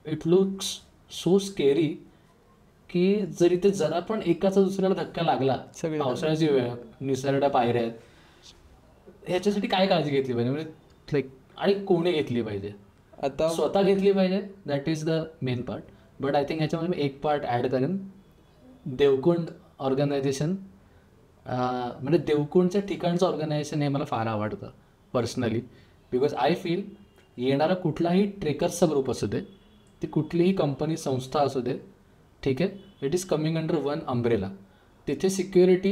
इट लुक्स सो स्केरी की जर इथे जरा पण एकाचा दुसऱ्याला धक्का लागला, पावसाळ्याची वेळ, निसरड्या पायऱ्या आहेत, ह्याच्यासाठी काय काळजी घेतली पाहिजे, म्हणजे लाईक, आणि कोणी घेतली पाहिजे? आता स्वतः घेतली पाहिजे, that is the main part. But I think ह्याच्यामध्ये मी एक पार्ट ॲड करेन, देवकुंड ऑर्गनायझेशन. म्हणजे देवकुंडच्या ठिकाणचं ऑर्गनायझेशन हे मला फार आवडतं पर्सनली, बिकॉज आय फील येणारा कुठलाही ट्रेकर्सचा ग्रुप असू दे, ती कुठलीही कंपनी संस्था असू दे, ठीक आहे, it is coming under one umbrella. तिथे सिक्युरिटी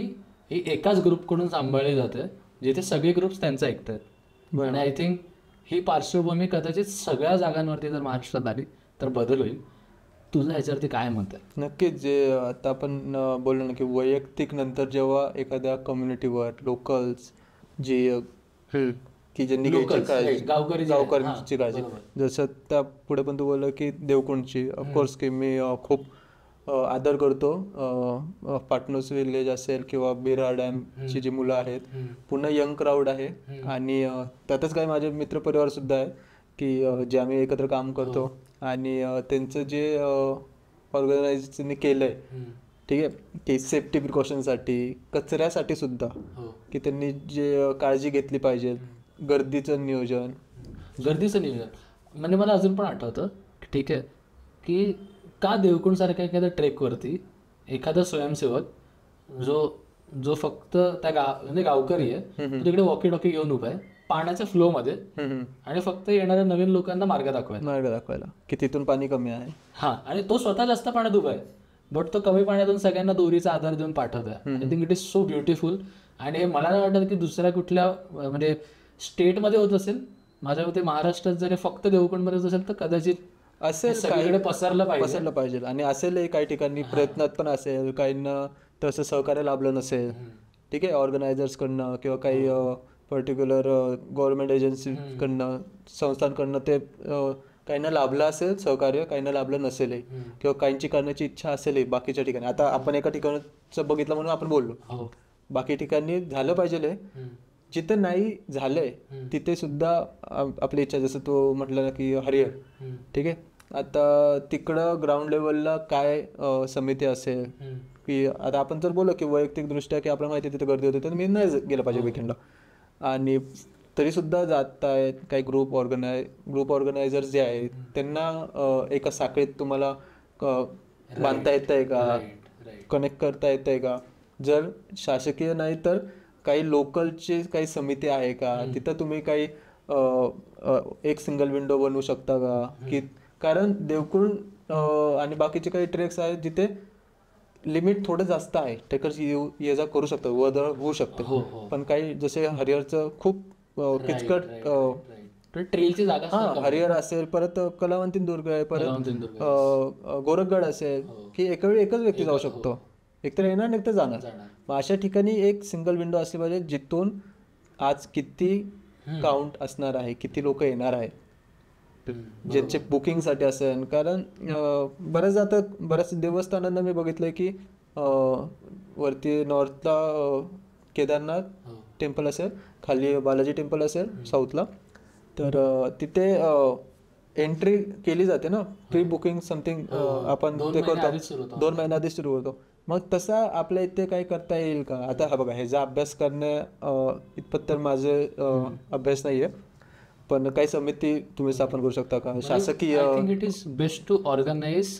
ही एकाच ग्रुपकडून सांभाळली जाते, जिथे सगळे ग्रुप्स त्यांचं ऐकतात. आणि आय थिंक ही पार्श्वभूमी कदाचित सगळ्या जागांवरती जर महाराष्ट्रात आली तर बदल होईल. तुझं ह्याच्यावरती काय मत आहे? नक्कीच. जे आता आपण बोललो ना की वैयक्तिक नंतर जेव्हा एखाद्या कम्युनिटीवर लोकल्स जी की ज्यांनी गावकऱ्यांची काळजी, जसं त्या पुढे पण तू बोललं की देवकुंडची, ऑफकोर्स की मी खूप आदर करतो. पाटणूस विलेज असेल किंवा बेरा डॅमची जी मुलं आहेत, पूर्ण यंग क्राऊड आहे आणि त्यातच काही माझे मित्रपरिवार सुद्धा आहे की जे आम्ही एकत्र काम करतो आणि त्यांचं जे ऑर्गनायझेशनने केलं आहे, ठीक आहे, की सेफ्टी प्रिकॉशनसाठी, कचऱ्यासाठी सुद्धा, की त्यांनी जे काळजी घेतली पाहिजे, गर्दीचं नियोजन. म्हणजे मला अजून पण आठवतं, ठीक आहे, की का देवकुंडसारख्या एखाद्या ट्रेकवरती एखादा स्वयंसेवक जो फक्त त्या म्हणजे गावकरी आहे, तिकडे वॉकी टॉकी घेऊन उभा आहे पाण्याच्या फ्लो मध्ये आणि फक्त येणाऱ्या नवीन लोकांना मार्ग दाखवायला की तिथून पाणी कमी आहे. हा, आणि तो स्वतः जास्त पाण्यात उभा आहे, बट तो कमी पाण्यातून सगळ्यांना दोरीचा आधार देऊन पाठवत आहे. I think it is so beautiful. आणि हे मला नाही वाटत की दुसऱ्या कुठल्या म्हणजे स्टेटमध्ये होत असेल. माझ्या मते महाराष्ट्रात जर फक्त देवकुंडमध्ये असेल तर कदाचित असेल, सगळीकडे पसरलं पाहिजे. आणि असेल काही ठिकाणी प्रयत्नात पण असेल, काहींना तसं सहकार्य लाभलं नसेल, ठीक आहे, ऑर्गनायझर्सकडनं किंवा काही पर्टिक्युलर गव्हर्नमेंट एजन्सीकडनं, संस्थांकडनं ते काहींना लाभलं असेल सहकार्य, काहींना लाभलं नसेल किंवा काहींची करण्याची इच्छा असेल बाकीच्या ठिकाणी. आता आपण एका ठिकाणचं बघितलं म्हणून आपण बोललो, बाकी ठिकाणी झालं पाहिजे. जिथं नाही झालंय तिथे सुद्धा आपली इच्छा, जसं तो म्हटलं ना की हरिहर, ठीक आहे, आता तिकडं ग्राउंड लेवलला काय समिती असेल की आता आपण जर बोललो की वैयक्तिकदृष्ट्या की आपल्याला माहिती तिथे गर्दी होते तर मी नाही गेलं पाहिजे विकेंडला, आणि तरीसुद्धा जात आहेत काही ग्रुप ऑर्गनायझर्स जे आहेत त्यांना एका साखळीत तुम्हाला बांधता येतं आहे का, कनेक्ट करता येतं आहे का, जर शासकीय नाही तर काही लोकलची काही समिती आहे का, तिथं तुम्ही काही एक सिंगल विंडो बनवू शकता का, की कारण देवकुंड आणि बाकीचे काही ट्रेक्स आहेत जिथे लिमिट थोडं जास्त आहे, ट्रेकर्स ये जा करू शकतात, वदळ होऊ शकते, पण काही जसे हरिहरचं खूप किचकट ट्रेलची जागा हा हरिहर असेल, परत कलावंतीन दुर्ग आहे, परत गोरखगड असेल, की एका वेळी एकच व्यक्ती जाऊ शकतो, एकतर येणार नाही तर जाणार. मग अशा ठिकाणी एक सिंगल विंडो असली पाहिजे जिथून आज किती काउंट असणार आहे, किती लोक येणार आहे, ज्यांचे बुकिंगसाठी असेल. कारण बऱ्याच देवस्थानांना मी बघितलंय की वरती नॉर्थला केदारनाथ टेम्पल असेल, खाली बालाजी टेम्पल असेल साऊथला, तर तिथे एंट्री केली जाते ना, प्री बुकिंग समथिंग आपण ते करतो, 2 महिन्या आधी सुरू होतो. मग तसा आपल्या इथे काय करता येईल का? आता हा बघा, ह्याचा अभ्यास करण्या इतपत तर माझे अभ्यास नाहीये, पण काही समिती तुम्ही स्थापन करू शकता का शासकीय? I think it is best to organise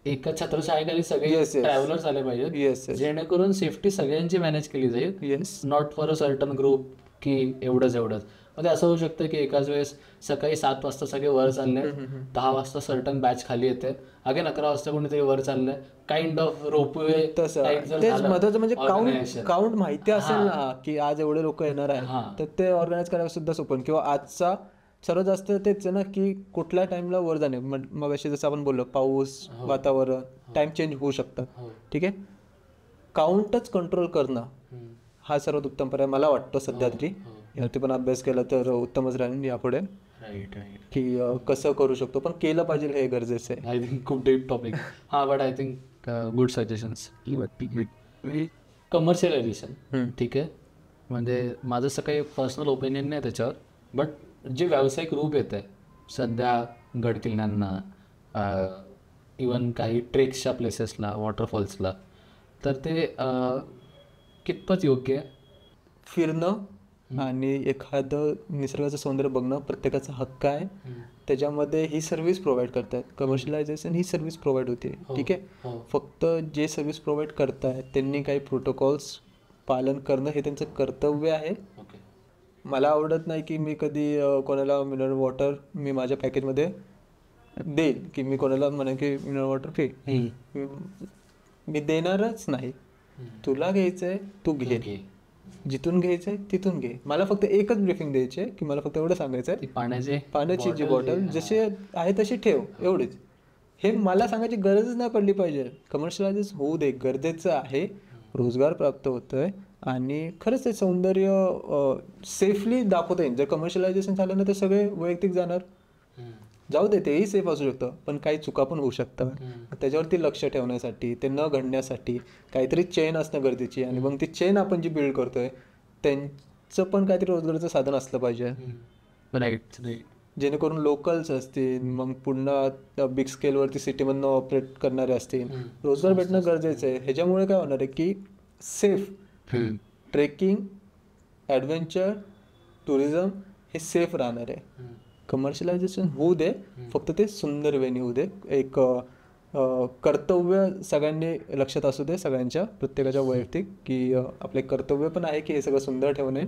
एका छत्रछायाखाली सगळे ट्रॅव्हलर्स आले पाहिजेत, जेणेकरून सेफ्टी सगळ्यांची मॅनेज केली जाईल, not for a certain group की एवढंच. म्हणजे असं होऊ शकतं की एकाच वेळेस सकाळी 7 वाजता सगळे वर चालले, 10 वाजता सर्टन बॅच खाली येते, अगेन 11 वाजता कोणीतरी वर चाललंय, काइंड ऑफ रोपवे. तेच महत्वाचं म्हणजे काउंट माहिती असेल ना की आज एवढे लोक येणार आहेत, तर ते ऑर्गनाईज करायला सुद्धा सोपं. किंवा आजचा सर्वात जास्त तेच आहे ना की कुठल्या टाइमला वर जाणे, मग असे जसं आपण बोललो पाऊस, वातावरण, टाइम चेंज होऊ शकतात, ठीक आहे, काउंटच कंट्रोल करणं हा सर्वात उत्तम पर्याय मला वाटतं सध्या तरी. यावरती पण अभ्यास केला तर उत्तमच राहील यापुढे, की कसं करू शकतो, पण केलं पाहिजे हे गरजेचं आहे. आय थिंक खूप डीप टॉपिक हा, but I think good suggestions. Commercialisation, ठीक आहे, म्हणजे माझं असं काही पर्सनल ओपिनियन नाही त्याच्यावर, बट जे व्यावसायिक रूप येत आहे सध्या गडकिल्ल्यांना, इवन काही ट्रेक्सच्या प्लेसेसला, वॉटरफॉल्सला, तर ते कितपत योग्य आहे? फिरणं आणि एखादं निसर्गाचं सौंदर्य बघणं प्रत्येकाचा हक्क आहे, त्याच्यामध्ये ही सर्व्हिस प्रोव्हाइड करतात. कमर्शियलायझेशन ही सर्व्हिस प्रोव्हाइड होते, ठीक आहे, फक्त जे सर्व्हिस प्रोव्हाइड करतायत त्यांनी काही प्रोटोकॉल्स पालन करणं हे त्यांचं कर्तव्य आहे. मला आवडत नाही की मी कधी कोणाला मिनरल वॉटर मी माझ्या पॅकेजमध्ये देईल, की मी कोणाला म्हणेन की मिनरल वॉटर फ्री, मी देणारच नाही. तुला घ्यायचंय तू घे, जिथून घ्यायचंय तिथून घे. मला फक्त एकच ब्रीफिंग द्यायची आहे की मला फक्त एवढं सांगायचंय, पाण्याची जी बॉटल जशी आहे तशी ठेव, एवढीच. हे मला सांगायची गरजच नाही पडली पाहिजे. कमर्शियलायझेशन होऊ दे, गरजेचं आहे, रोजगार प्राप्त होतोय आणि खरंच ते सौंदर्य सेफली दाखवता येईल. जर कमर्शियलायझेशन झालं ना तर सगळे वैयक्तिक जाणार, जाऊ दे, तेही सेफ असू शकतं, पण काही चुका पण होऊ शकतात. त्याच्यावरती लक्ष ठेवण्यासाठी, ते न घडण्यासाठी काहीतरी चेन असणं गरजेची, आणि मग ती चेन आपण जी बिल्ड करतोय त्यांचं पण काहीतरी रोजगाराचं साधन असलं पाहिजे, जेणेकरून लोकल्स असतील, मग पुन्हा बिग स्केलवरती सिटीमधनं ऑपरेट करणारे असतील, रोजगार भेटणं गरजेचं आहे. ह्याच्यामुळे काय होणार आहे की सेफ ट्रेकिंग, ॲडव्हेंचर, टुरिझम हे सेफ राहणार आहे. कमर्शियलायझेशन होऊ दे, फक्त ते सुंदर वेणी होऊ दे. एक कर्तव्य सगळ्यांनी लक्षात असू दे, सगळ्यांच्या प्रत्येकाच्या वैयक्तिक, की आपले कर्तव्य पण आहे की हे सगळं सुंदर ठेवणे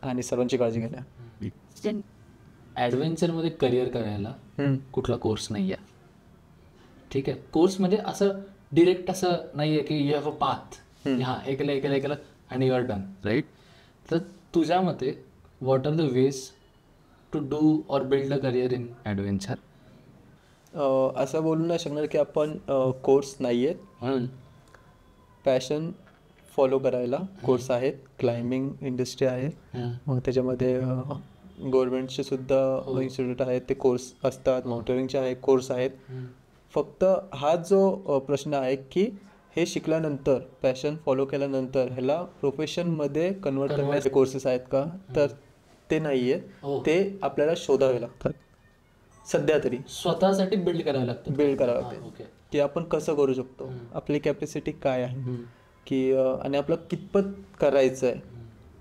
आणि सर्वांची काळजी घेणे. ॲडव्हेंचरमध्ये करिअर करायला कुठला कोर्स नाही आहे, ठीक आहे. कोर्स म्हणजे असं डिरेक्ट असं नाही आहे की यू हॅव अ पाथ, हां हे केलं आणि यू आर डन, राईट. तर तुझ्या मते what are the ways to do or build a career in adventure? असं बोलू नाही शकणार की आपण कोर्स नाही आहेत. पॅशन फॉलो करायला कोर्स आहेत. क्लाइम्बिंग इंडस्ट्री आहे, मग त्याच्यामध्ये गव्हर्नमेंटचे सुद्धा इन्स्टिट्यूट आहेत, ते कोर्स असतात. माउंटेनिंगचे आहे कोर्स आहेत. फक्त हा जो प्रश्न आहे की हे शिकल्यानंतर पॅशन फॉलो केल्यानंतर ह्याला प्रोफेशनमध्ये कन्वर्ट करण्याचे कोर्सेस आहेत का, तर ते नाही आहेत. ते आपल्याला शोधावे लागतात सध्या तरी, स्वतःसाठी बिल्ड करायला लागतं. बिल्ड करावं लागते की आपण कसं करू शकतो, आपली कॅपॅसिटी काय आहे, की आणि आपलं कितपत करायचं आहे,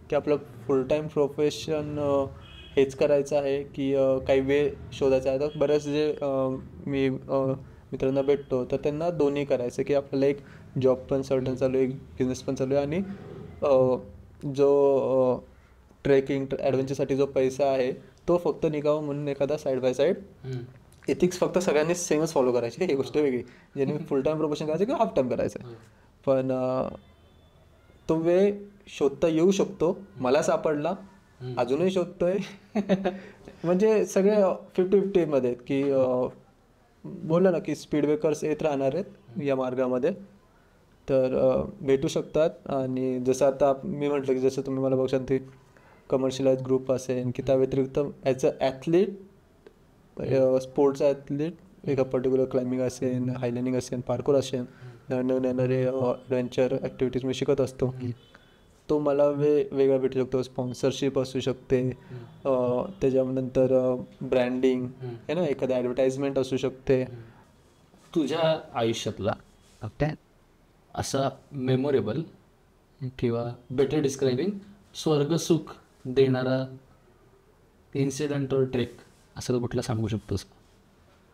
की आपलं फुल टाईम प्रोफेशन हेच करायचं आहे की काही वेळ शोधायचा आहे. तर बरेच जे मी मित्रांना भेटतो तर त्यांना दोन्ही करायचं, की आपल्याला एक जॉब पण सर्टन चालू आहे, एक बिझनेस पण चालू आहे, आणि जो ट्रेकिंग ॲडव्हेंचरसाठी जो पैसा आहे तो फक्त निघावा म्हणून एखादा साईड बाय साईड एथिक्स फक्त सगळ्यांनी सेमच फॉलो करायची, ही गोष्ट वेगळी. ज्याने फुल टाईम प्रोफेशन करायचं किंवा हाफ टाईम करायचं, पण तो वेळ शोधता येऊ शकतो. मला सापडला, अजूनही शोधतोय. म्हणजे सगळे 50-50 आहेत, की बोललं ना की स्पीड ब्रेकर्स येत राहणार आहेत या मार्गामध्ये, तर भेटू शकतात. आणि जसं आता मी म्हटलं की जसं तुम्ही मला बघशाल ते कमर्शियलाइज ग्रुप असेल, की त्या व्यतिरिक्त as a athlete, sports athlete एका पर्टिक्युलर क्लाइम्बिंग असेल, हायलँडिंग असेल, पार्कोर असेल, नवीन येणारे ॲडव्हेंचर ॲक्टिव्हिटीज मी शिकत असतो. तो मला वेगळा भेटू शकतो. स्पॉन्सरशिप असू शकते, त्याच्यानंतर ब्रँडिंग आहे ना, एखादी ॲडव्हर्टाइजमेंट असू शकते. तुझ्या आयुष्यातला असा मेमोरेबल किंवा बेटर डिस्क्रायबिंग स्वर्गसुख देणारा इन्सिडेंट और ट्रेक असं कुठला सांगू शकतोस?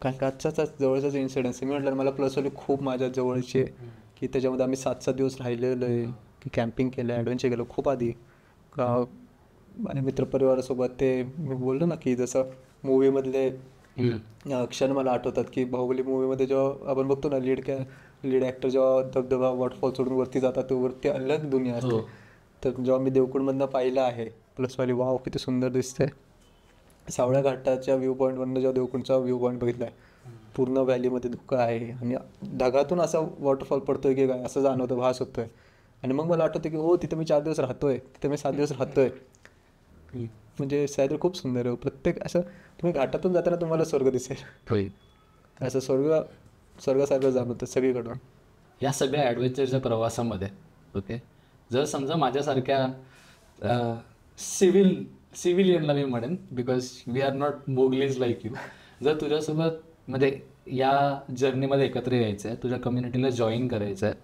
कारण का आजचाच जवळचाच इन्सिडन्स आहे. मी म्हटलं मला प्लसवाली खूप माझ्या जवळची आहे, की त्याच्यामध्ये आम्ही 7-7 दिवस राहिलेलो आहे, की कॅम्पिंग केलं, ॲडव्हेंचर केलं खूप आधी. आणि मित्रपरिवारासोबत ते मी बोललो ना की जसं मूवीमधले क्षण मला आठवतात, की बाहुबली मूवीमध्ये जेव्हा आपण बघतो ना लीड ॲक्टर जेव्हा धबधबा वॉटरफॉल सोडून वरती जातात, तो वरती अलग दुनिया असते. तर जेव्हा मी देवकुंडमधनं पाहिलं आहे प्लसवाली, वाव किती सुंदर दिसतंय. सावळ्या घाटाच्या व्ह्यू पॉईंटवरनं जेव्हा देवकुंडचा व्ह्यू पॉईंट बघितला आहे, पूर्ण व्हॅलीमध्ये धुकं आहे आणि ढगातून असा वॉटरफॉल पडतोय की काय असं जाणवतं, भास होतोय. आणि मग मला आठवतं की हो तिथे मी 4 दिवस राहतोय, तिथे मी 7 दिवस राहतोय. म्हणजे सह्याद्री खूप सुंदर आहे. प्रत्येक असं तुम्ही घाटातून जाताना तुम्हाला स्वर्ग दिसेल, असं स्वर्गासारखं जाणवतं सगळीकडून. या सगळ्या ॲडव्हेंचरच्या प्रवासामध्ये जर समजा माझ्यासारख्या सिव्हिलियनला मी म्हणेन, because we are not Mowglis like you, जर तुझ्यासोबत म्हणजे या जर्नीमध्ये एकत्र यायचं आहे, तुझ्या कम्युनिटीला जॉईन करायचं आहे,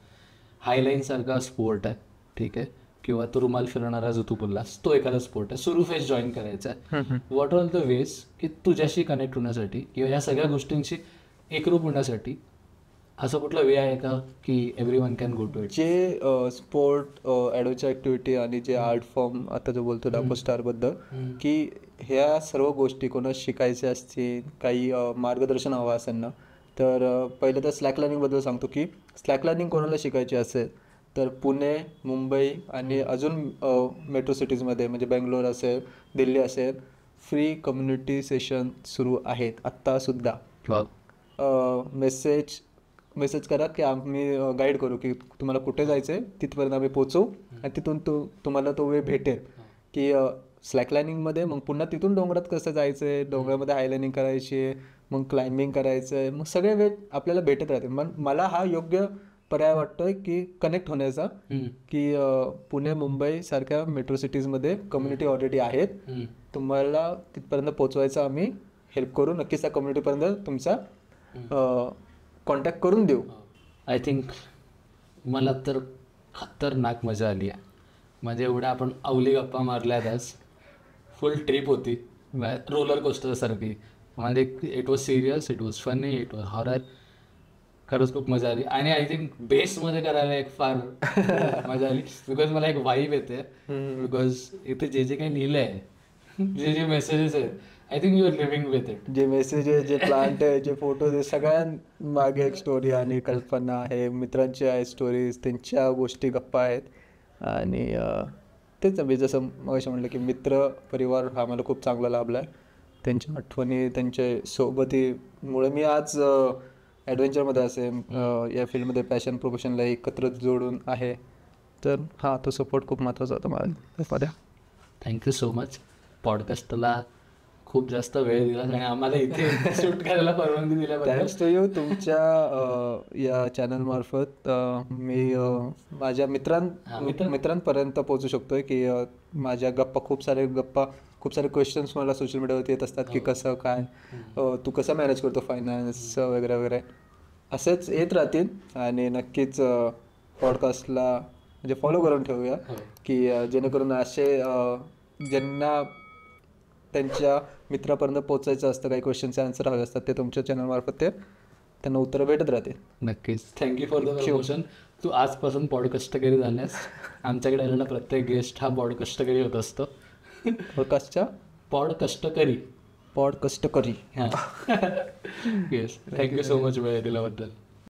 हायलाईनसारखा स्पोर्ट आहे, ठीक आहे, किंवा तो रुमाल फिरणारा जो तू बोललास तो एखादा स्पोर्ट आहे, सुरू फेस जॉईन करायचा आहे, व्हॉट आर द वेज की तुझ्याशी कनेक्ट होण्यासाठी किंवा या सगळ्या गोष्टींशी एकरूप होण्यासाठी असं कुठला वे आहे का की everyone can go to it? जे स्पोर्ट, ॲडव्हेंचर ॲक्टिव्हिटी आणि जे आर्ट फॉर्म आता जो बोलतो डाको स्टारबद्दल, की ह्या सर्व गोष्टी कोणाला शिकायच्या असतील, काही मार्गदर्शन हवं असेल ना, तर पहिलं तर स्लॅक लर्निंगबद्दल सांगतो, की स्लॅक लर्निंग कोणाला शिकायची असेल तर पुणे, मुंबई आणि अजून मेट्रो सिटीजमध्ये म्हणजे बेंगलोर असेल, दिल्ली असेल, फ्री कम्युनिटी सेशन सुरू आहेत आत्तासुद्धा. मेसेज करा की आम्ही गाईड करू, की तुम्हाला कुठे जायचं आहे तिथपर्यंत आम्ही पोचवू आणि तिथून तुम्हाला तो वेळ भेटेल, की स्लॅक लायनिंगमध्ये मग पुन्हा तिथून डोंगरात कसं जायचं आहे, डोंगरामध्ये हायलायनिंग करायची आहे, मग क्लाइम्बिंग करायचं आहे, मग सगळे वेळ आपल्याला भेटत राहते. मग मला हा योग्य पर्याय वाटतोय की कनेक्ट होण्याचा, की पुणे, मुंबई सारख्या मेट्रो सिटीजमध्ये कम्युनिटी ऑलरेडी आहेत, तुम्हाला तिथपर्यंत पोचवायचं आम्ही हेल्प करू. नक्कीच त्या कम्युनिटीपर्यंत तुमचा कॉन्टॅक्ट करून देऊ. आय थिंक मला तर खतरनाक मजा आली आहे. म्हणजे एवढ्या आपण अवली गप्पा मारल्यात आज, फुल ट्रिप होती रोलर कोस्टरसारखी. म्हणजे it was serious, it was funny, it was horror. खरंच खूप मजा आली. आणि आय थिंक बेसमध्ये करायला एक फार मजा आली, बिकॉज मला एक वाईब येते, बिकॉज इथे जे जे काही लिहिलं आहे, जे जे मेसेजेस आहेत, I think you are living with it. जे मेसेजेस, जे प्लांट आहे, जे फोटोज आहे, सगळ्यांमागे एक स्टोरी आणि कल्पना आहे, मित्रांची आहे स्टोरीज, त्यांच्या गोष्टी गप्पा आहेत. आणि तेच मी जसं मग म्हटलं की मित्र परिवार हा मला खूप चांगला लाभला आहे. त्यांच्या आठवणी, त्यांच्या सोबतीमुळे मी आज ॲडव्हेंचरमध्ये असेल, या फील्डमध्ये पॅशन प्रोफेशनला एकत्र जोडून आहे. तर हा तो सपोर्ट खूप महत्त्वाचा होता मला. Thank you so much. पॉडकास्टला खूप जास्त वेळ दिला आणि आम्हाला इथे शूट करायला परवानगी दिल्याबद्दल थँक्स टू यू. तुमच्या या चॅनल मार्फत मी माझ्या मित्रांपर्यंत पोहोचू शकतोय की माझ्या खूप सारे क्वेश्चन्स मला सोशल मीडियावरती येत असतात की कसं काय तू कसं मॅनेज करतो फायनान्स वगैरे वगैरे, असेच येत राहतील. आणि नक्कीच पॉडकास्टला म्हणजे फॉलो करून ठेवूया की जेणेकरून असे ज्यांना त्यांच्या मित्रापर्यंत पोहोचायचं असतं, काही क्वेश्चनचे आन्सर हवे असतात, ते तुमच्या चॅनलमार्फत त्यांना उत्तरं भेटत राहतील. नक्कीच. Thank you for the promotion. तू आजपासून पॉडकास्टकरी झाल्यास. आमच्याकडे आलेला प्रत्येक गेस्ट हा पॉडकास्टकरी होत असतो. पॉडकास्टकरी. हां येस. थँक्यू सो मच वेळ दिल्याबद्दल.